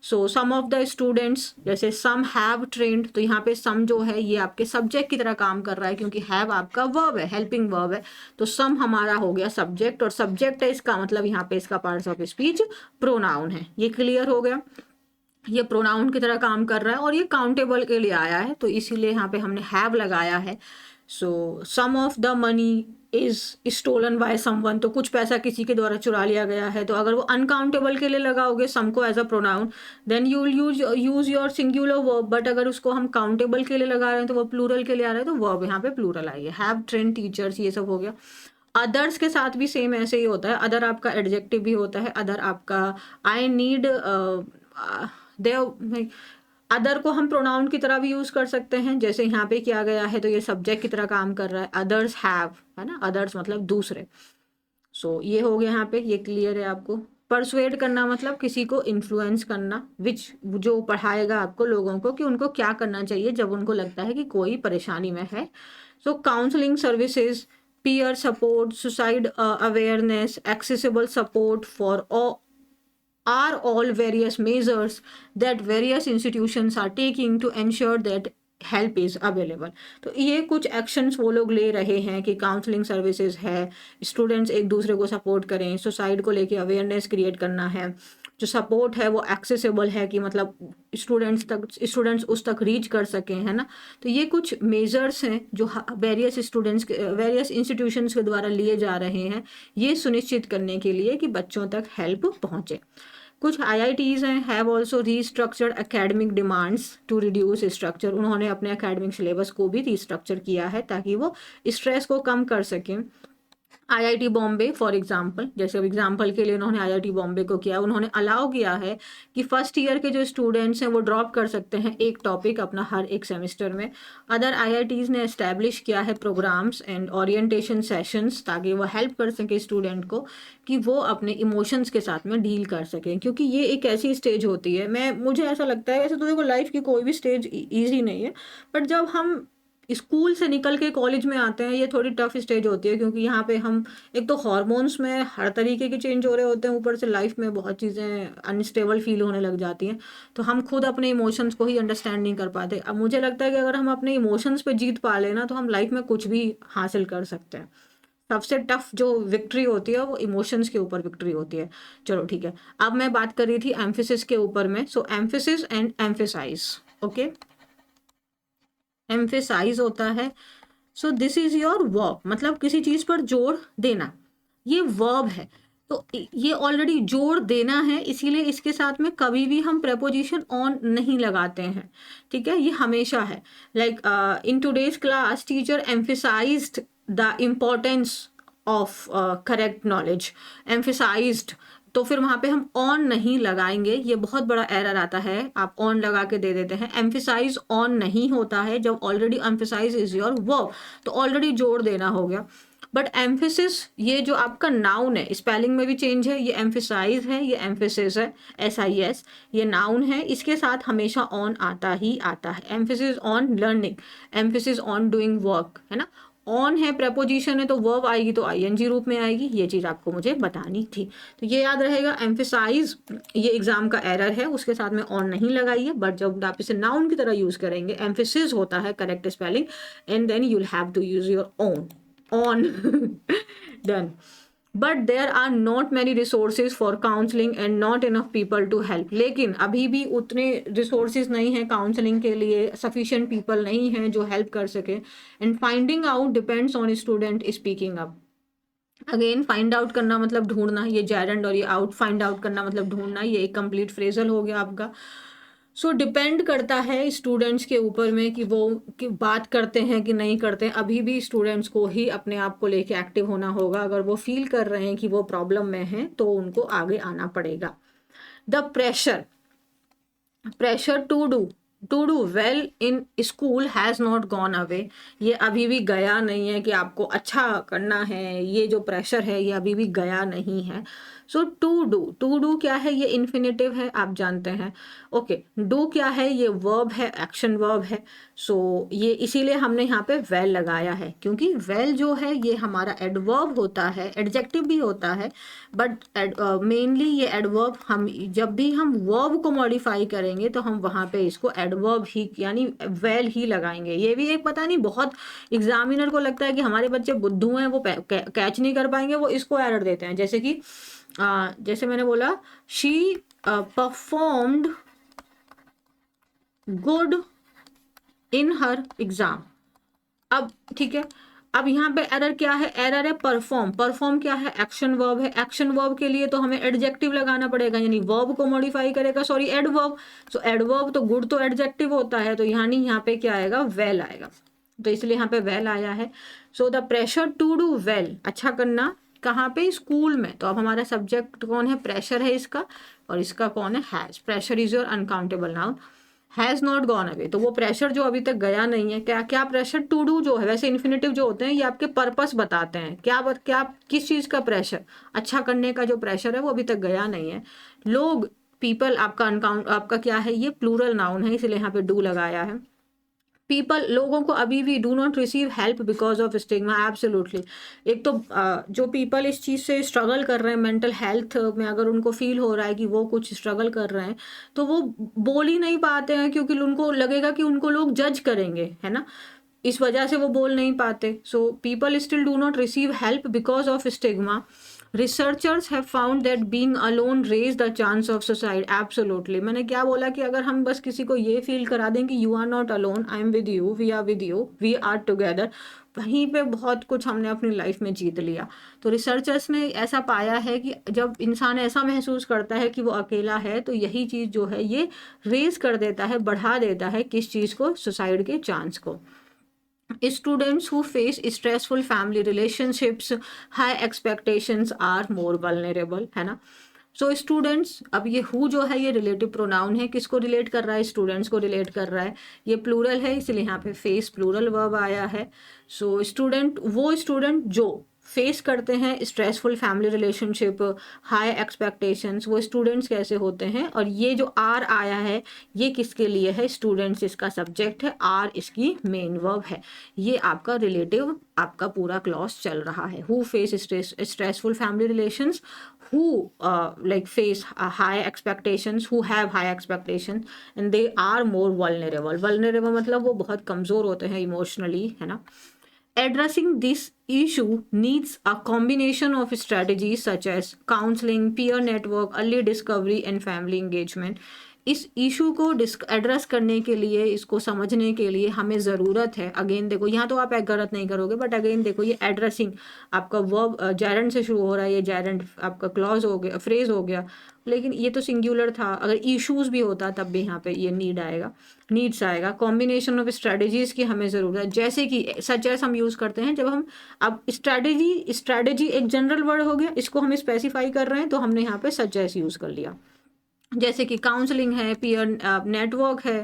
So some of the students, जैसे सम हैव ट्रेंड, तो यहाँ पे सम जो है ये आपके सब्जेक्ट की तरह काम कर रहा है, क्योंकि हैव आपका वर्ब है, हेल्पिंग वर्ब है। तो सम हमारा हो गया सब्जेक्ट, और सब्जेक्ट है इसका मतलब यहाँ पे इसका पार्ट्स ऑफ स्पीच प्रोनाउन है। ये क्लियर हो गया, ये प्रोनाउन की तरह काम कर रहा है, और ये काउंटेबल के लिए आया है, तो इसीलिए यहाँ पे हमने हैव लगाया है। So some of the money is stolen by someone, तो कुछ पैसा किसी के द्वारा चुरा लिया गया है। तो अगर वो अनकाउंटेबल के लिए लगाओगे सम को as a pronoun, then you will use your singular verb. But अगर उसको हम काउंटेबल के लिए लगा रहे हैं तो वो प्लूरल के लिए आ रहा है, तो वर्ब यहाँ पे प्लूरल आई है। हैव ट्रेन टीचर्स, ये सब हो गया। अदर्स के साथ भी सेम ऐसे ही होता है। अदर आपका एडजेक्टिव भी होता है। अदर आपका आई नीड देव, अदर को हम प्रोनाउन की तरह भी यूज कर सकते हैं, जैसे यहाँ पे किया गया है, तो ये सब्जेक्ट की तरह काम कर रहा है। अदर्स हैव, है ना, अदर्स मतलब दूसरे। सो ये हो गया यहाँ पे, ये क्लियर है आपको। परसुएड करना मतलब किसी को इन्फ्लुएंस करना, विच जो पढ़ाएगा आपको लोगों को कि उनको क्या करना चाहिए जब उनको लगता है कि कोई परेशानी में है। So counselling services, peer support, suicide awareness, accessible support for all are all various measures that various institutions are taking to ensure that help is available. तो ये कुछ एक्शंस वो लोग ले रहे हैं कि काउंसलिंग सर्विसेज है, स्टूडेंट्स एक दूसरे को सपोर्ट करें, सुसाइड को लेके अवेयरनेस क्रिएट करना है, जो सपोर्ट है वो एक्सेसिबल है कि मतलब स्टूडेंट्स उस तक रीच कर सकें, है ना। तो ये कुछ मेजर्स हैं जो वेरियस इंस्टीट्यूशंस के द्वारा लिए जा रहे हैं, ये सुनिश्चित करने के लिए कि बच्चों तक हेल्प पहुँचे। कुछ IITs हैं, have also restructured academic demands to reduce structure, उन्होंने अपने एकेडमिक सिलेबस को भी रीस्ट्रक्चर किया है ताकि वो स्ट्रेस को कम कर सकें। IIT बॉम्बे फॉर एग्जांपल, जैसे अब एग्जांपल के लिए उन्होंने IIT बॉम्बे को किया, उन्होंने अलाउ किया है कि फर्स्ट ईयर के जो स्टूडेंट्स हैं वो ड्रॉप कर सकते हैं एक टॉपिक अपना हर एक सेमेस्टर में। अदर IITs ने एस्टैब्लिश किया है प्रोग्राम्स एंड ओरिएंटेशन सेशंस, ताकि वो हेल्प कर सके स्टूडेंट को कि वो अपने इमोशंस के साथ में डील कर सकें, क्योंकि ये एक ऐसी स्टेज होती है, मुझे ऐसा लगता है, वैसे तो देखो लाइफ की कोई भी स्टेज ईजी नहीं है, बट जब हम स्कूल से निकल के कॉलेज में आते हैं ये थोड़ी टफ स्टेज होती है, क्योंकि यहाँ पे हम एक तो हार्मोन्स में हर तरीके के चेंज हो रहे होते हैं, ऊपर से लाइफ में बहुत चीज़ें अनस्टेबल फील होने लग जाती हैं, तो हम खुद अपने इमोशंस को ही अंडरस्टैंड नहीं कर पाते। अब मुझे लगता है कि अगर हम अपने इमोशंस पे जीत पा लेना तो हम लाइफ में कुछ भी हासिल कर सकते हैं। सबसे टफ जो विक्ट्री होती है वो इमोशंस के ऊपर विक्ट्री होती है। चलो ठीक है, अब मैं बात कर रही थी एम्फेसिस के ऊपर में। So emphasis and emphasise, okay, emphasise होता है। So this is your verb, मतलब किसी चीज पर जोर देना, ये वर्ब है। तो ये ऑलरेडी जोर देना है, इसीलिए इसके साथ में कभी भी हम प्रेपोजिशन ऑन नहीं लगाते हैं, ठीक है, ये हमेशा है। Like in today's class teacher emphasised the importance of correct knowledge, emphasised, तो फिर वहाँ पे हम ऑन नहीं लगाएंगे, ये बहुत बड़ा एरर आता है, आप ऑन लगा के दे देते हैं। एम्फेसाइज ऑन नहीं होता है जब already emphasise is your verb, तो ऑलरेडी जोड़ देना हो गया। बट एम्फेसिस ये जो आपका नाउन है, स्पेलिंग में भी चेंज है, ये एम्फेसाइज है, ये एम्फेसिस है, SIS, ये नाउन है, इसके साथ हमेशा ऑन आता ही आता है। Emphasis on learning, emphasis on doing work, है ना। ऑन है, प्रेपोजिशन है, तो वर्ब आएगी तो ING रूप में आएगी, ये चीज़ आपको मुझे बतानी थी, तो ये याद रहेगा। एम्फेसाइज ये एग्जाम का एरर है, उसके साथ में ऑन नहीं लगाइए, बट जब आप इसे नाउन की तरह यूज करेंगे, एम्फेसिस होता है correct spelling, and then you will have to use your own on done. But there are not many resources for counselling and not enough people to help, लेकिन अभी भी उतने रिसोर्सेज नहीं हैं काउंसलिंग के लिए, सफिशिएंट पीपल नहीं हैं जो हेल्प कर सके। And finding out depends on student speaking up. Again find out करना मतलब ढूंढना, ये जेरेंड, और ये आउट, फाइंड आउट करना मतलब ढूंढना, ये एक कंप्लीट फ्रेजल हो गया आपका। सो डिपेंड करता है स्टूडेंट्स के ऊपर में कि वो कि बात करते हैं कि नहीं करते हैं। अभी भी स्टूडेंट्स को ही अपने आप को लेके एक्टिव होना होगा, अगर वो फील कर रहे हैं कि वो प्रॉब्लम में हैं तो उनको आगे आना पड़ेगा। The pressure to do well in school has not gone away, ये अभी भी गया नहीं है कि आपको अच्छा करना है, ये जो प्रेशर है ये अभी भी गया नहीं है। सो टू डू क्या है, ये इन्फिनेटिव है, आप जानते हैं। ओके, डू क्या है, ये वर्ब है, एक्शन वर्ब है। सो ये इसीलिए हमने यहाँ पे वेल लगाया है, क्योंकि वेल जो है ये हमारा एडवर्ब होता है, एडजेक्टिव भी होता है, बट मेनली ये एडवर्ब हम जब भी हम वर्ब को मॉडिफाई करेंगे तो हम वहाँ पे इसको एडवर्ब ही यानी वेल ही लगाएंगे। ये भी एक पता नहीं बहुत एग्जामिनर को लगता है कि हमारे बच्चे बुद्धू हैं, वो कैच नहीं कर पाएंगे, वो इसको एरर देते हैं। जैसे कि जैसे मैंने बोला, she performed good in her exam. अब ठीक है, अब यहाँ पे एरर क्या है, एरर है परफॉर्म। परफॉर्म क्या है, एक्शन वर्ब है। एक्शन वर्ब के लिए तो हमें एडजेक्टिव लगाना पड़ेगा, यानी वर्ब को मॉडिफाई करेगा, सॉरी एडवर्ब। सो एडवर्ब तो गुड तो एडजेक्टिव होता है, तो यानी यहाँ पे क्या आएगा, वेल आएगा, तो इसलिए यहाँ पे वेल आया है। So the pressure to do well, अच्छा करना, कहाँ पे, स्कूल में। तो अब हमारा सब्जेक्ट कौन है, प्रेशर है इसका, और इसका कौन है, has. Pressure is your uncountable noun. Has not gone away, तो वो प्रेशर जो अभी तक गया नहीं है। क्या क्या प्रेशर, टू डू जो है, वैसे इन्फिनेटिव जो होते हैं ये आपके पर्पस बताते हैं, क्या किस चीज़ का प्रेशर, अच्छा करने का जो प्रेशर है वो अभी तक गया नहीं है। लोग, पीपल, आपका अनकाउंट, आपका क्या है, ये प्लूरल नाउन है, इसलिए यहाँ पे डू लगाया है। पीपल, लोगों को अभी भी do not receive help because of stigma, absolutely. एक तो जो पीपल इस चीज़ से स्ट्रगल कर रहे हैं, मेंटल हेल्थ में अगर उनको फील हो रहा है कि वो कुछ स्ट्रगल कर रहे हैं, तो वो बोल ही नहीं पाते हैं, क्योंकि उनको लगेगा कि उनको लोग जज करेंगे, है ना, इस वजह से वो बोल नहीं पाते। So people still do not receive help because of stigma. Researchers have found that being alone raise the chance of suicide, absolutely. मैंने क्या बोला कि अगर हम बस किसी को ये फील करा दें कि you are not alone, I am with you, we are with you, we are together, वहीं पे बहुत कुछ हमने अपनी लाइफ में जीत लिया। तो रिसर्चर्स ने ऐसा पाया है कि जब इंसान ऐसा महसूस करता है कि वो अकेला है, तो यही चीज़ जो है ये रेज कर देता है, बढ़ा देता है किस चीज़ को, सुसाइड के चांस को। Students who face stressful family relationships, high expectations are more vulnerable, है ना। सो स्टूडेंट्स, अब ये हु जो है ये रिलेटिव प्रोनाउन है, किसको रिलेट कर रहा है, स्टूडेंट्स को रिलेट कर रहा है। ये प्लूरल है, इसलिए यहाँ पे फेस प्लूरल वर्ब आया है। सो स्टूडेंट, वो स्टूडेंट जो फेस करते हैं stressful family relationship, high expectations, वो स्टूडेंट्स कैसे होते हैं। और ये जो आर आया है ये किसके लिए है, स्टूडेंट्स इसका सब्जेक्ट है, आर इसकी मेन वर्ब है। ये आपका रिलेटिव, आपका पूरा क्लॉज चल रहा है। Who face stressful family relations, who like face high expectations, who have high expectations and they are more vulnerable। vulnerable मतलब वो बहुत कमज़ोर होते हैं इमोशनली, है ना। Addressing this issue needs a combination of strategies such as counseling, peer network, early discovery and family engagement। इस issue को एड्रेस करने के लिए, इसको समझने के लिए हमें ज़रूरत है, अगेन देखो यहाँ तो आप एक गलत नहीं करोगे, बट अगेन देखो ये एड्रेसिंग, आपका वर्ब जैरेंड से शुरू हो रहा है, ये जैरेंड आपका क्लॉज हो गया, फ्रेज हो गया, लेकिन ये तो सिंगुलर था। अगर इश्यूज भी होता तब भी यहाँ पे ये नीड्स आएगा। कॉम्बिनेशन ऑफ स्ट्रेटजीज की हमें ज़रूरत है, जैसे कि सच एस हम यूज़ करते हैं जब हम, अब स्ट्रेटजी एक जनरल वर्ड हो गया, इसको हम स्पेसिफाई कर रहे हैं तो हमने यहाँ पे सच एस यूज़ कर लिया। जैसे कि काउंसलिंग है, पीयर नेटवर्क है,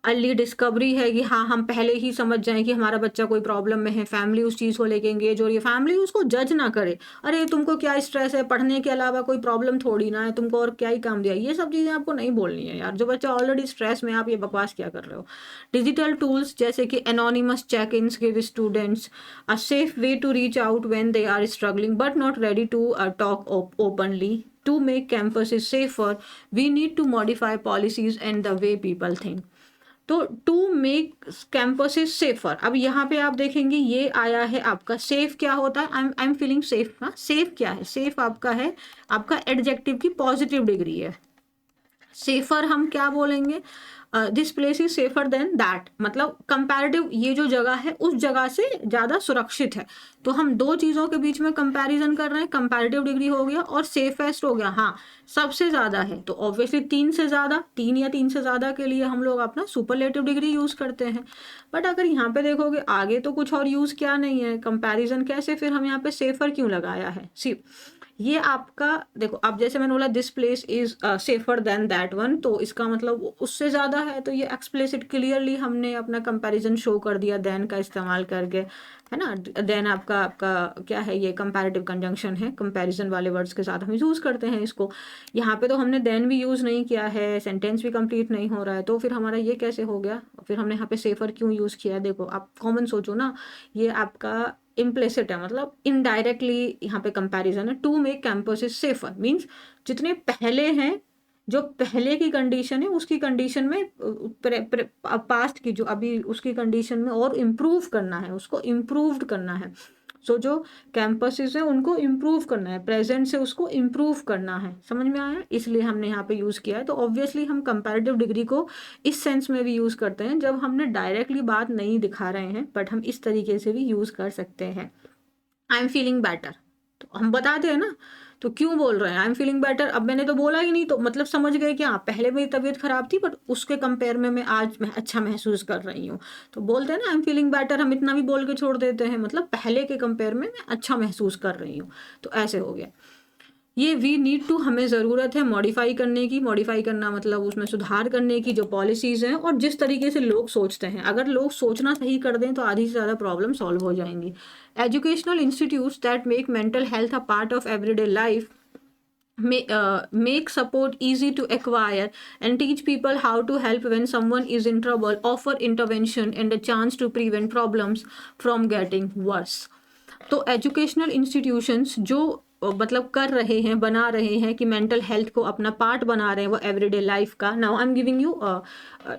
अर्ली डिस्कवरी है कि हाँ हम पहले ही समझ जाएं कि हमारा बच्चा कोई प्रॉब्लम में है, फैमिली उस चीज़ को लेके एंगेज हो रही है, फैमिली उसको जज ना करे, अरे तुमको क्या स्ट्रेस है, पढ़ने के अलावा कोई प्रॉब्लम थोड़ी ना है, तुमको और क्या ही काम दिया, ये सब चीज़ें आपको नहीं बोलनी है यार। जो बच्चा ऑलरेडी स्ट्रेस में, आप ये बकवास क्या कर रहे हो। डिजिटल टूल्स जैसे कि anonymous check ins give students a safe way to reach out when they are struggling but not ready to talk openly. To make campuses safer, we need to modify policies and the way people think। तो to make campuses safer, अब यहाँ पे आप देखेंगे ये आया है आपका सेफ। क्या होता है, आई एम फीलिंग सेफ। हाँ, सेफ क्या है, सेफ आपका है, आपका एडजेक्टिव की पॉजिटिव डिग्री है। सेफर हम क्या बोलेंगे, this place is safer than that, मतलब कंपैरेटिव, ये जो जगह है उस जगह से ज़्यादा सुरक्षित है। तो हम दो चीज़ों के बीच में कंपैरिजन कर रहे हैं, कंपैरेटिव डिग्री हो गया और सेफेस्ट हो गया। हाँ, सबसे ज़्यादा है तो ऑब्वियसली तीन या तीन से ज़्यादा के लिए हम लोग अपना सुपरलेटिव डिग्री यूज़ करते हैं। बट अगर यहाँ पे देखोगे आगे तो कुछ और यूज़ क्या नहीं है, कंपैरिजन कैसे, फिर हम यहाँ पे सेफर क्यों लगाया है। सी ये आपका देखो, अब जैसे मैंने बोला this place is safer than that one, तो इसका मतलब उससे ज़्यादा है, तो ये एक्सप्लिसिट क्लियरली हमने अपना कंपैरिजन शो कर दिया देन का इस्तेमाल करके। है ना। देन आपका आपका क्या है, ये कंपैरेटिव कंजंक्शन है, कंपैरिजन वाले वर्ड्स के साथ हम यूज़ करते हैं इसको। यहाँ पे तो हमने देन भी यूज़ नहीं किया है, सेंटेंस भी कंप्लीट नहीं हो रहा है, तो फिर हमारा ये कैसे हो गया, फिर हमने यहाँ पे सेफर क्यों यूज़ किया। देखो आप कॉमन सोचो ना, ये आपका इम्प्लिसिट है, मतलब इनडायरेक्टली यहाँ पे कंपैरिजन है। To make campuses safer means जितने पहले हैं, जो पहले की कंडीशन है उसकी कंडीशन में पास्ट की जो अभी उसकी कंडीशन में और इम्प्रूव करना है, उसको इम्प्रूव्ड करना है। सो जो कैंपसेस हैं उनको इम्प्रूव करना है, प्रेजेंट से उसको इम्प्रूव करना है। समझ में आया, इसलिए हमने यहाँ पे यूज़ किया है। तो ऑब्वियसली हम कंपैरेटिव डिग्री को इस सेंस में भी यूज़ करते हैं जब हमने डायरेक्टली बात नहीं दिखा रहे हैं, बट हम इस तरीके से भी यूज़ कर सकते हैं। आई एम फीलिंग बेटर, तो हम बताते हैं ना, तो क्यों बोल रहे हैं आई एम फीलिंग बेटर। अब मैंने तो बोला ही नहीं, तो मतलब समझ गए कि हाँ पहले मेरी तबीयत खराब थी बट उसके कंपेयर में मैं आज मैं अच्छा महसूस कर रही हूँ। तो बोलते हैं ना आई एम फीलिंग बेटर, हम इतना भी बोल के छोड़ देते हैं, मतलब पहले के कंपेयर में मैं अच्छा महसूस कर रही हूँ। तो ऐसे हो गया ये वी नीड टू, हमें ज़रूरत है मॉडिफाई करने की। मॉडिफाई करना मतलब उसमें सुधार करने की, जो पॉलिसीज़ हैं और जिस तरीके से लोग सोचते हैं। अगर लोग सोचना सही कर दें तो आधी से ज़्यादा प्रॉब्लम सॉल्व हो जाएंगी। Educational institutes that make mental health a part of everyday life make support easy to acquire and teach people how to help when someone is in trouble, offer intervention and a chance to prevent problems from getting worse। तो educational institutions जो मतलब कर रहे हैं, बना रहे हैं कि मेंटल हेल्थ को अपना पार्ट बना रहे हैं वो एवरीडे लाइफ का। Now I am giving you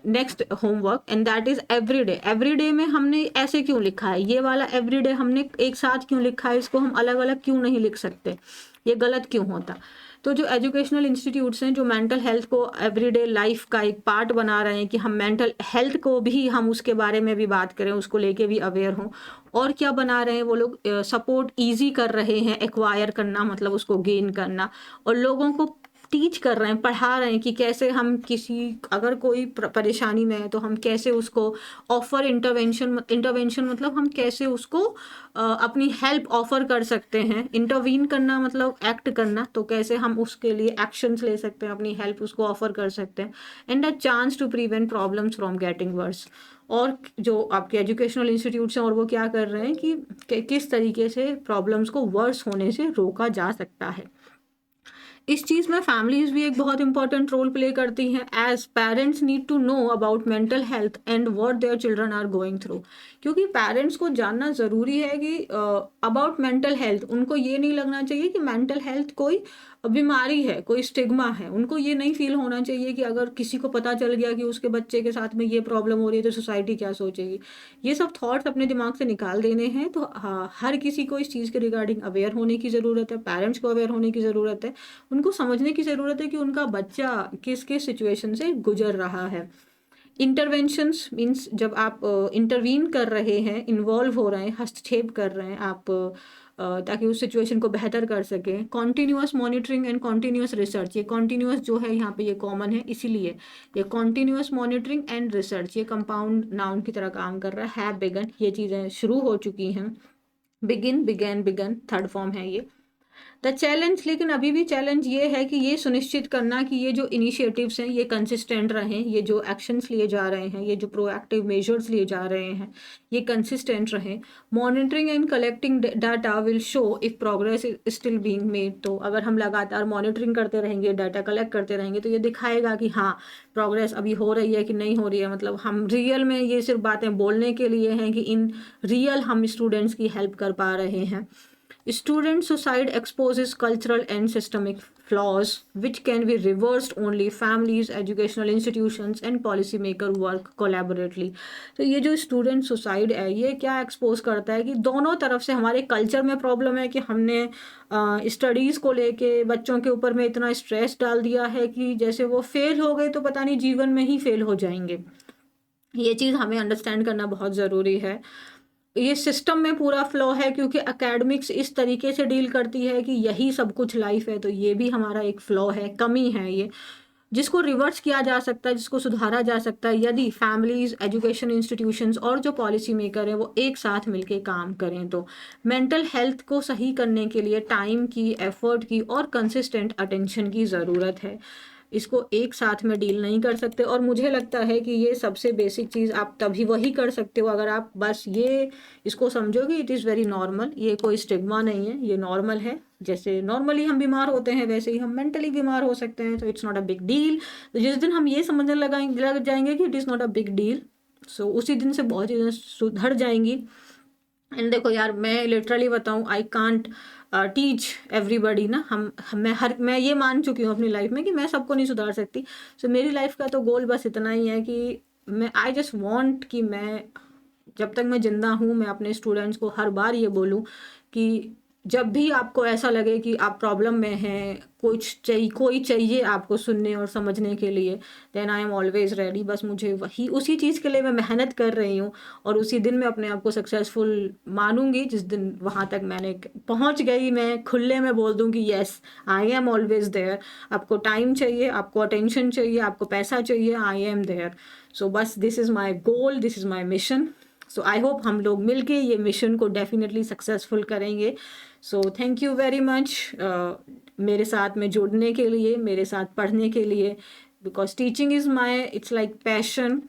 next homework and that is everyday. Everyday में हमने ऐसे क्यों लिखा है, ये वाला एवरीडे हमने एक साथ क्यों लिखा है, इसको हम अलग अलग क्यों नहीं लिख सकते, ये गलत क्यों होता। तो जो एजुकेशनल इंस्टीट्यूट्स हैं जो मेंटल हेल्थ को एवरीडे लाइफ का एक पार्ट बना रहे हैं कि हम मेंटल हेल्थ को भी हम उसके बारे में भी बात करें, उसको लेके भी अवेयर हों। और क्या बना रहे हैं वो लोग, सपोर्ट ईजी कर रहे हैं, एक्वायर करना मतलब उसको गेन करना, और लोगों को टीच कर रहे हैं, पढ़ा रहे हैं कि कैसे हम किसी अगर कोई परेशानी में है तो हम कैसे उसको ऑफर इंटरवेंशन। इंटरवेंशन मतलब हम कैसे उसको अपनी हेल्प ऑफर कर सकते हैं। इंटरवीन करना मतलब एक्ट करना, तो कैसे हम उसके लिए एक्शंस ले सकते हैं, अपनी हेल्प उसको ऑफर कर सकते हैं। And a chance to prevent problems from getting worse. और जो आपके एजुकेशनल इंस्टीट्यूट्स हैं और वो क्या कर रहे हैं कि किस तरीके से प्रॉब्लम्स को वर्स होने से रोका जा सकता है। इस चीज़ में फैमिलीज भी एक बहुत इंपॉर्टेंट रोल प्ले करती हैं। As parents need to know about mental health and what their children are going through. क्योंकि पेरेंट्स को जानना ज़रूरी है कि अबाउट मेंटल हेल्थ, उनको ये नहीं लगना चाहिए कि मेंटल हेल्थ कोई बीमारी है, कोई स्टिग्मा है। उनको ये नहीं फील होना चाहिए कि अगर किसी को पता चल गया कि उसके बच्चे के साथ में ये प्रॉब्लम हो रही है तो सोसाइटी क्या सोचेगी। ये सब थॉट्स अपने दिमाग से निकाल देने हैं। तो हाँ, हर किसी को इस चीज़ के रिगार्डिंग अवेयर होने की ज़रूरत है, पेरेंट्स को अवेयर होने की ज़रूरत है। उनको समझने की ज़रूरत है कि उनका बच्चा किस किस सिचुएशन से गुजर रहा है। इंटरवेंशंस मीन्स जब आप इंटरवीन कर रहे हैं, इन्वॉल्व हो रहे हैं, हस्तक्षेप कर रहे हैं आप ताकि उस सिचुएशन को बेहतर कर सकें। Continuous monitoring and continuous research, ये कॉन्टीन्यूअस जो है यहाँ पे ये कॉमन है, इसीलिए ये कॉन्टीन्यूअस मॉनिटरिंग एंड रिसर्च ये कंपाउंड नाउन की तरह काम कर रहा है। बिगन, ये चीज़ें शुरू हो चुकी हैं। Begin, began, began third form है ये। द चैलेंज, लेकिन अभी भी चैलेंज ये है कि ये सुनिश्चित करना कि ये जो इनिशिएटिव्स हैं ये कंसिस्टेंट रहें, ये जो एक्शंस लिए जा रहे हैं, ये जो प्रोएक्टिव मेजर्स लिए जा रहे हैं ये कंसिस्टेंट रहें। Monitoring and collecting data will show if progress is still being made. तो अगर हम लगातार मॉनिटरिंग करते रहेंगे, डाटा कलेक्ट करते रहेंगे, तो ये दिखाएगा कि हाँ प्रोग्रेस अभी हो रही है कि नहीं हो रही है। मतलब हम रियल में ये सिर्फ बातें बोलने के लिए हैं कि इन रियल हम स्टूडेंट्स की हेल्प कर पा रहे हैं। Student suicide exposes cultural and systemic flaws which can be reversed only families, educational institutions and policymaker work collaboratively। तो ये जो स्टूडेंट सुसाइड है ये क्या एक्सपोज करता है कि दोनों तरफ से हमारे कल्चर में प्रॉब्लम है कि हमने स्टडीज़ को लेके बच्चों के ऊपर में इतना स्ट्रेस डाल दिया है कि जैसे वो फेल हो गए तो पता नहीं जीवन में ही फेल हो जाएंगे। ये चीज़ हमें अंडरस्टैंड करना बहुत ज़रूरी है। ये सिस्टम में पूरा फ्लॉ है क्योंकि एकेडमिक्स इस तरीके से डील करती है कि यही सब कुछ लाइफ है, तो ये भी हमारा एक फ्लॉ है, कमी है ये, जिसको रिवर्स किया जा सकता है, जिसको सुधारा जा सकता है यदि फैमिलीज, एजुकेशन इंस्टीट्यूशंस और जो पॉलिसी मेकर हैं वो एक साथ मिलके काम करें। तो मेंटल हेल्थ को सही करने के लिए टाइम की, एफर्ट की और कंसिस्टेंट अटेंशन की ज़रूरत है। इसको एक साथ में डील नहीं कर सकते। और मुझे लगता है कि ये सबसे बेसिक चीज़ आप तभी वही कर सकते हो अगर आप बस ये इसको समझो कि इट इज़ वेरी नॉर्मल, ये कोई स्टिग्मा नहीं है, ये नॉर्मल है। जैसे नॉर्मली हम बीमार होते हैं वैसे ही हम मेंटली बीमार हो सकते हैं, तो it's not a big deal. तो जिस दिन हम ये समझने लग जाएंगे कि it is not a big deal, so उसी दिन से बहुत चीज़ें सुधर जाएंगी। एंड देखो यार, मैं लिटरली बताऊँ, आई कांट टीच एवरीबडी ना। मैं ये मान चुकी हूँ अपनी लाइफ में कि मैं सबको नहीं सुधार सकती। सो मेरी लाइफ का तो गोल बस इतना ही है कि मैं आई जस्ट वांट कि मैं जब तक मैं जिंदा हूँ मैं अपने स्टूडेंट्स को हर बार ये बोलूँ कि जब भी आपको ऐसा लगे कि आप प्रॉब्लम में हैं, कोई चाहिए आपको सुनने और समझने के लिए, then I am always ready. बस मुझे वही उसी चीज़ के लिए मैं मेहनत कर रही हूँ, और उसी दिन मैं अपने आप को सक्सेसफुल मानूंगी जिस दिन वहाँ तक मैंने पहुँच गई। मैं खुले में बोल दूँ कि yes, I am always there. आपको टाइम चाहिए, आपको अटेंशन चाहिए, आपको पैसा चाहिए, आई एम देयर। सो बस this is my goal, this is my mission. So I hope हम लोग मिलके ये मिशन को डेफिनेटली सक्सेसफुल करेंगे। So thank you very much मेरे साथ में जुड़ने के लिए, मेरे साथ पढ़ने के लिए, because teaching is my, it's like passion,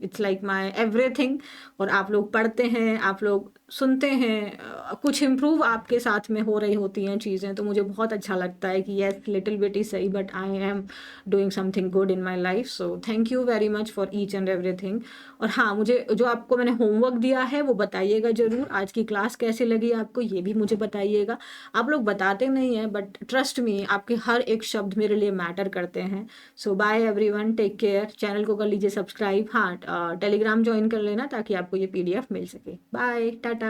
it's like my everything. और आप लोग पढ़ते हैं, आप लोग सुनते हैं, कुछ इम्प्रूव आपके साथ में हो रही होती हैं चीज़ें, तो मुझे बहुत अच्छा लगता है कि येस, लिटिल बिट ही सही, but I am doing something good in my life. So thank you very much for each and everything. और हाँ, मुझे जो आपको मैंने होमवर्क दिया है वो बताइएगा ज़रूर। आज की क्लास कैसी लगी आपको ये भी मुझे बताइएगा। आप लोग बताते नहीं हैं, बट ट्रस्ट मी, आपके हर एक शब्द मेरे लिए मैटर करते हैं। So bye everyone, take care. Channel को कर लीजिए सब्सक्राइब। हाँ, टेलीग्राम ज्वाइन कर लेना ताकि आपको ये PDF मिल सके। बाय, टाटा।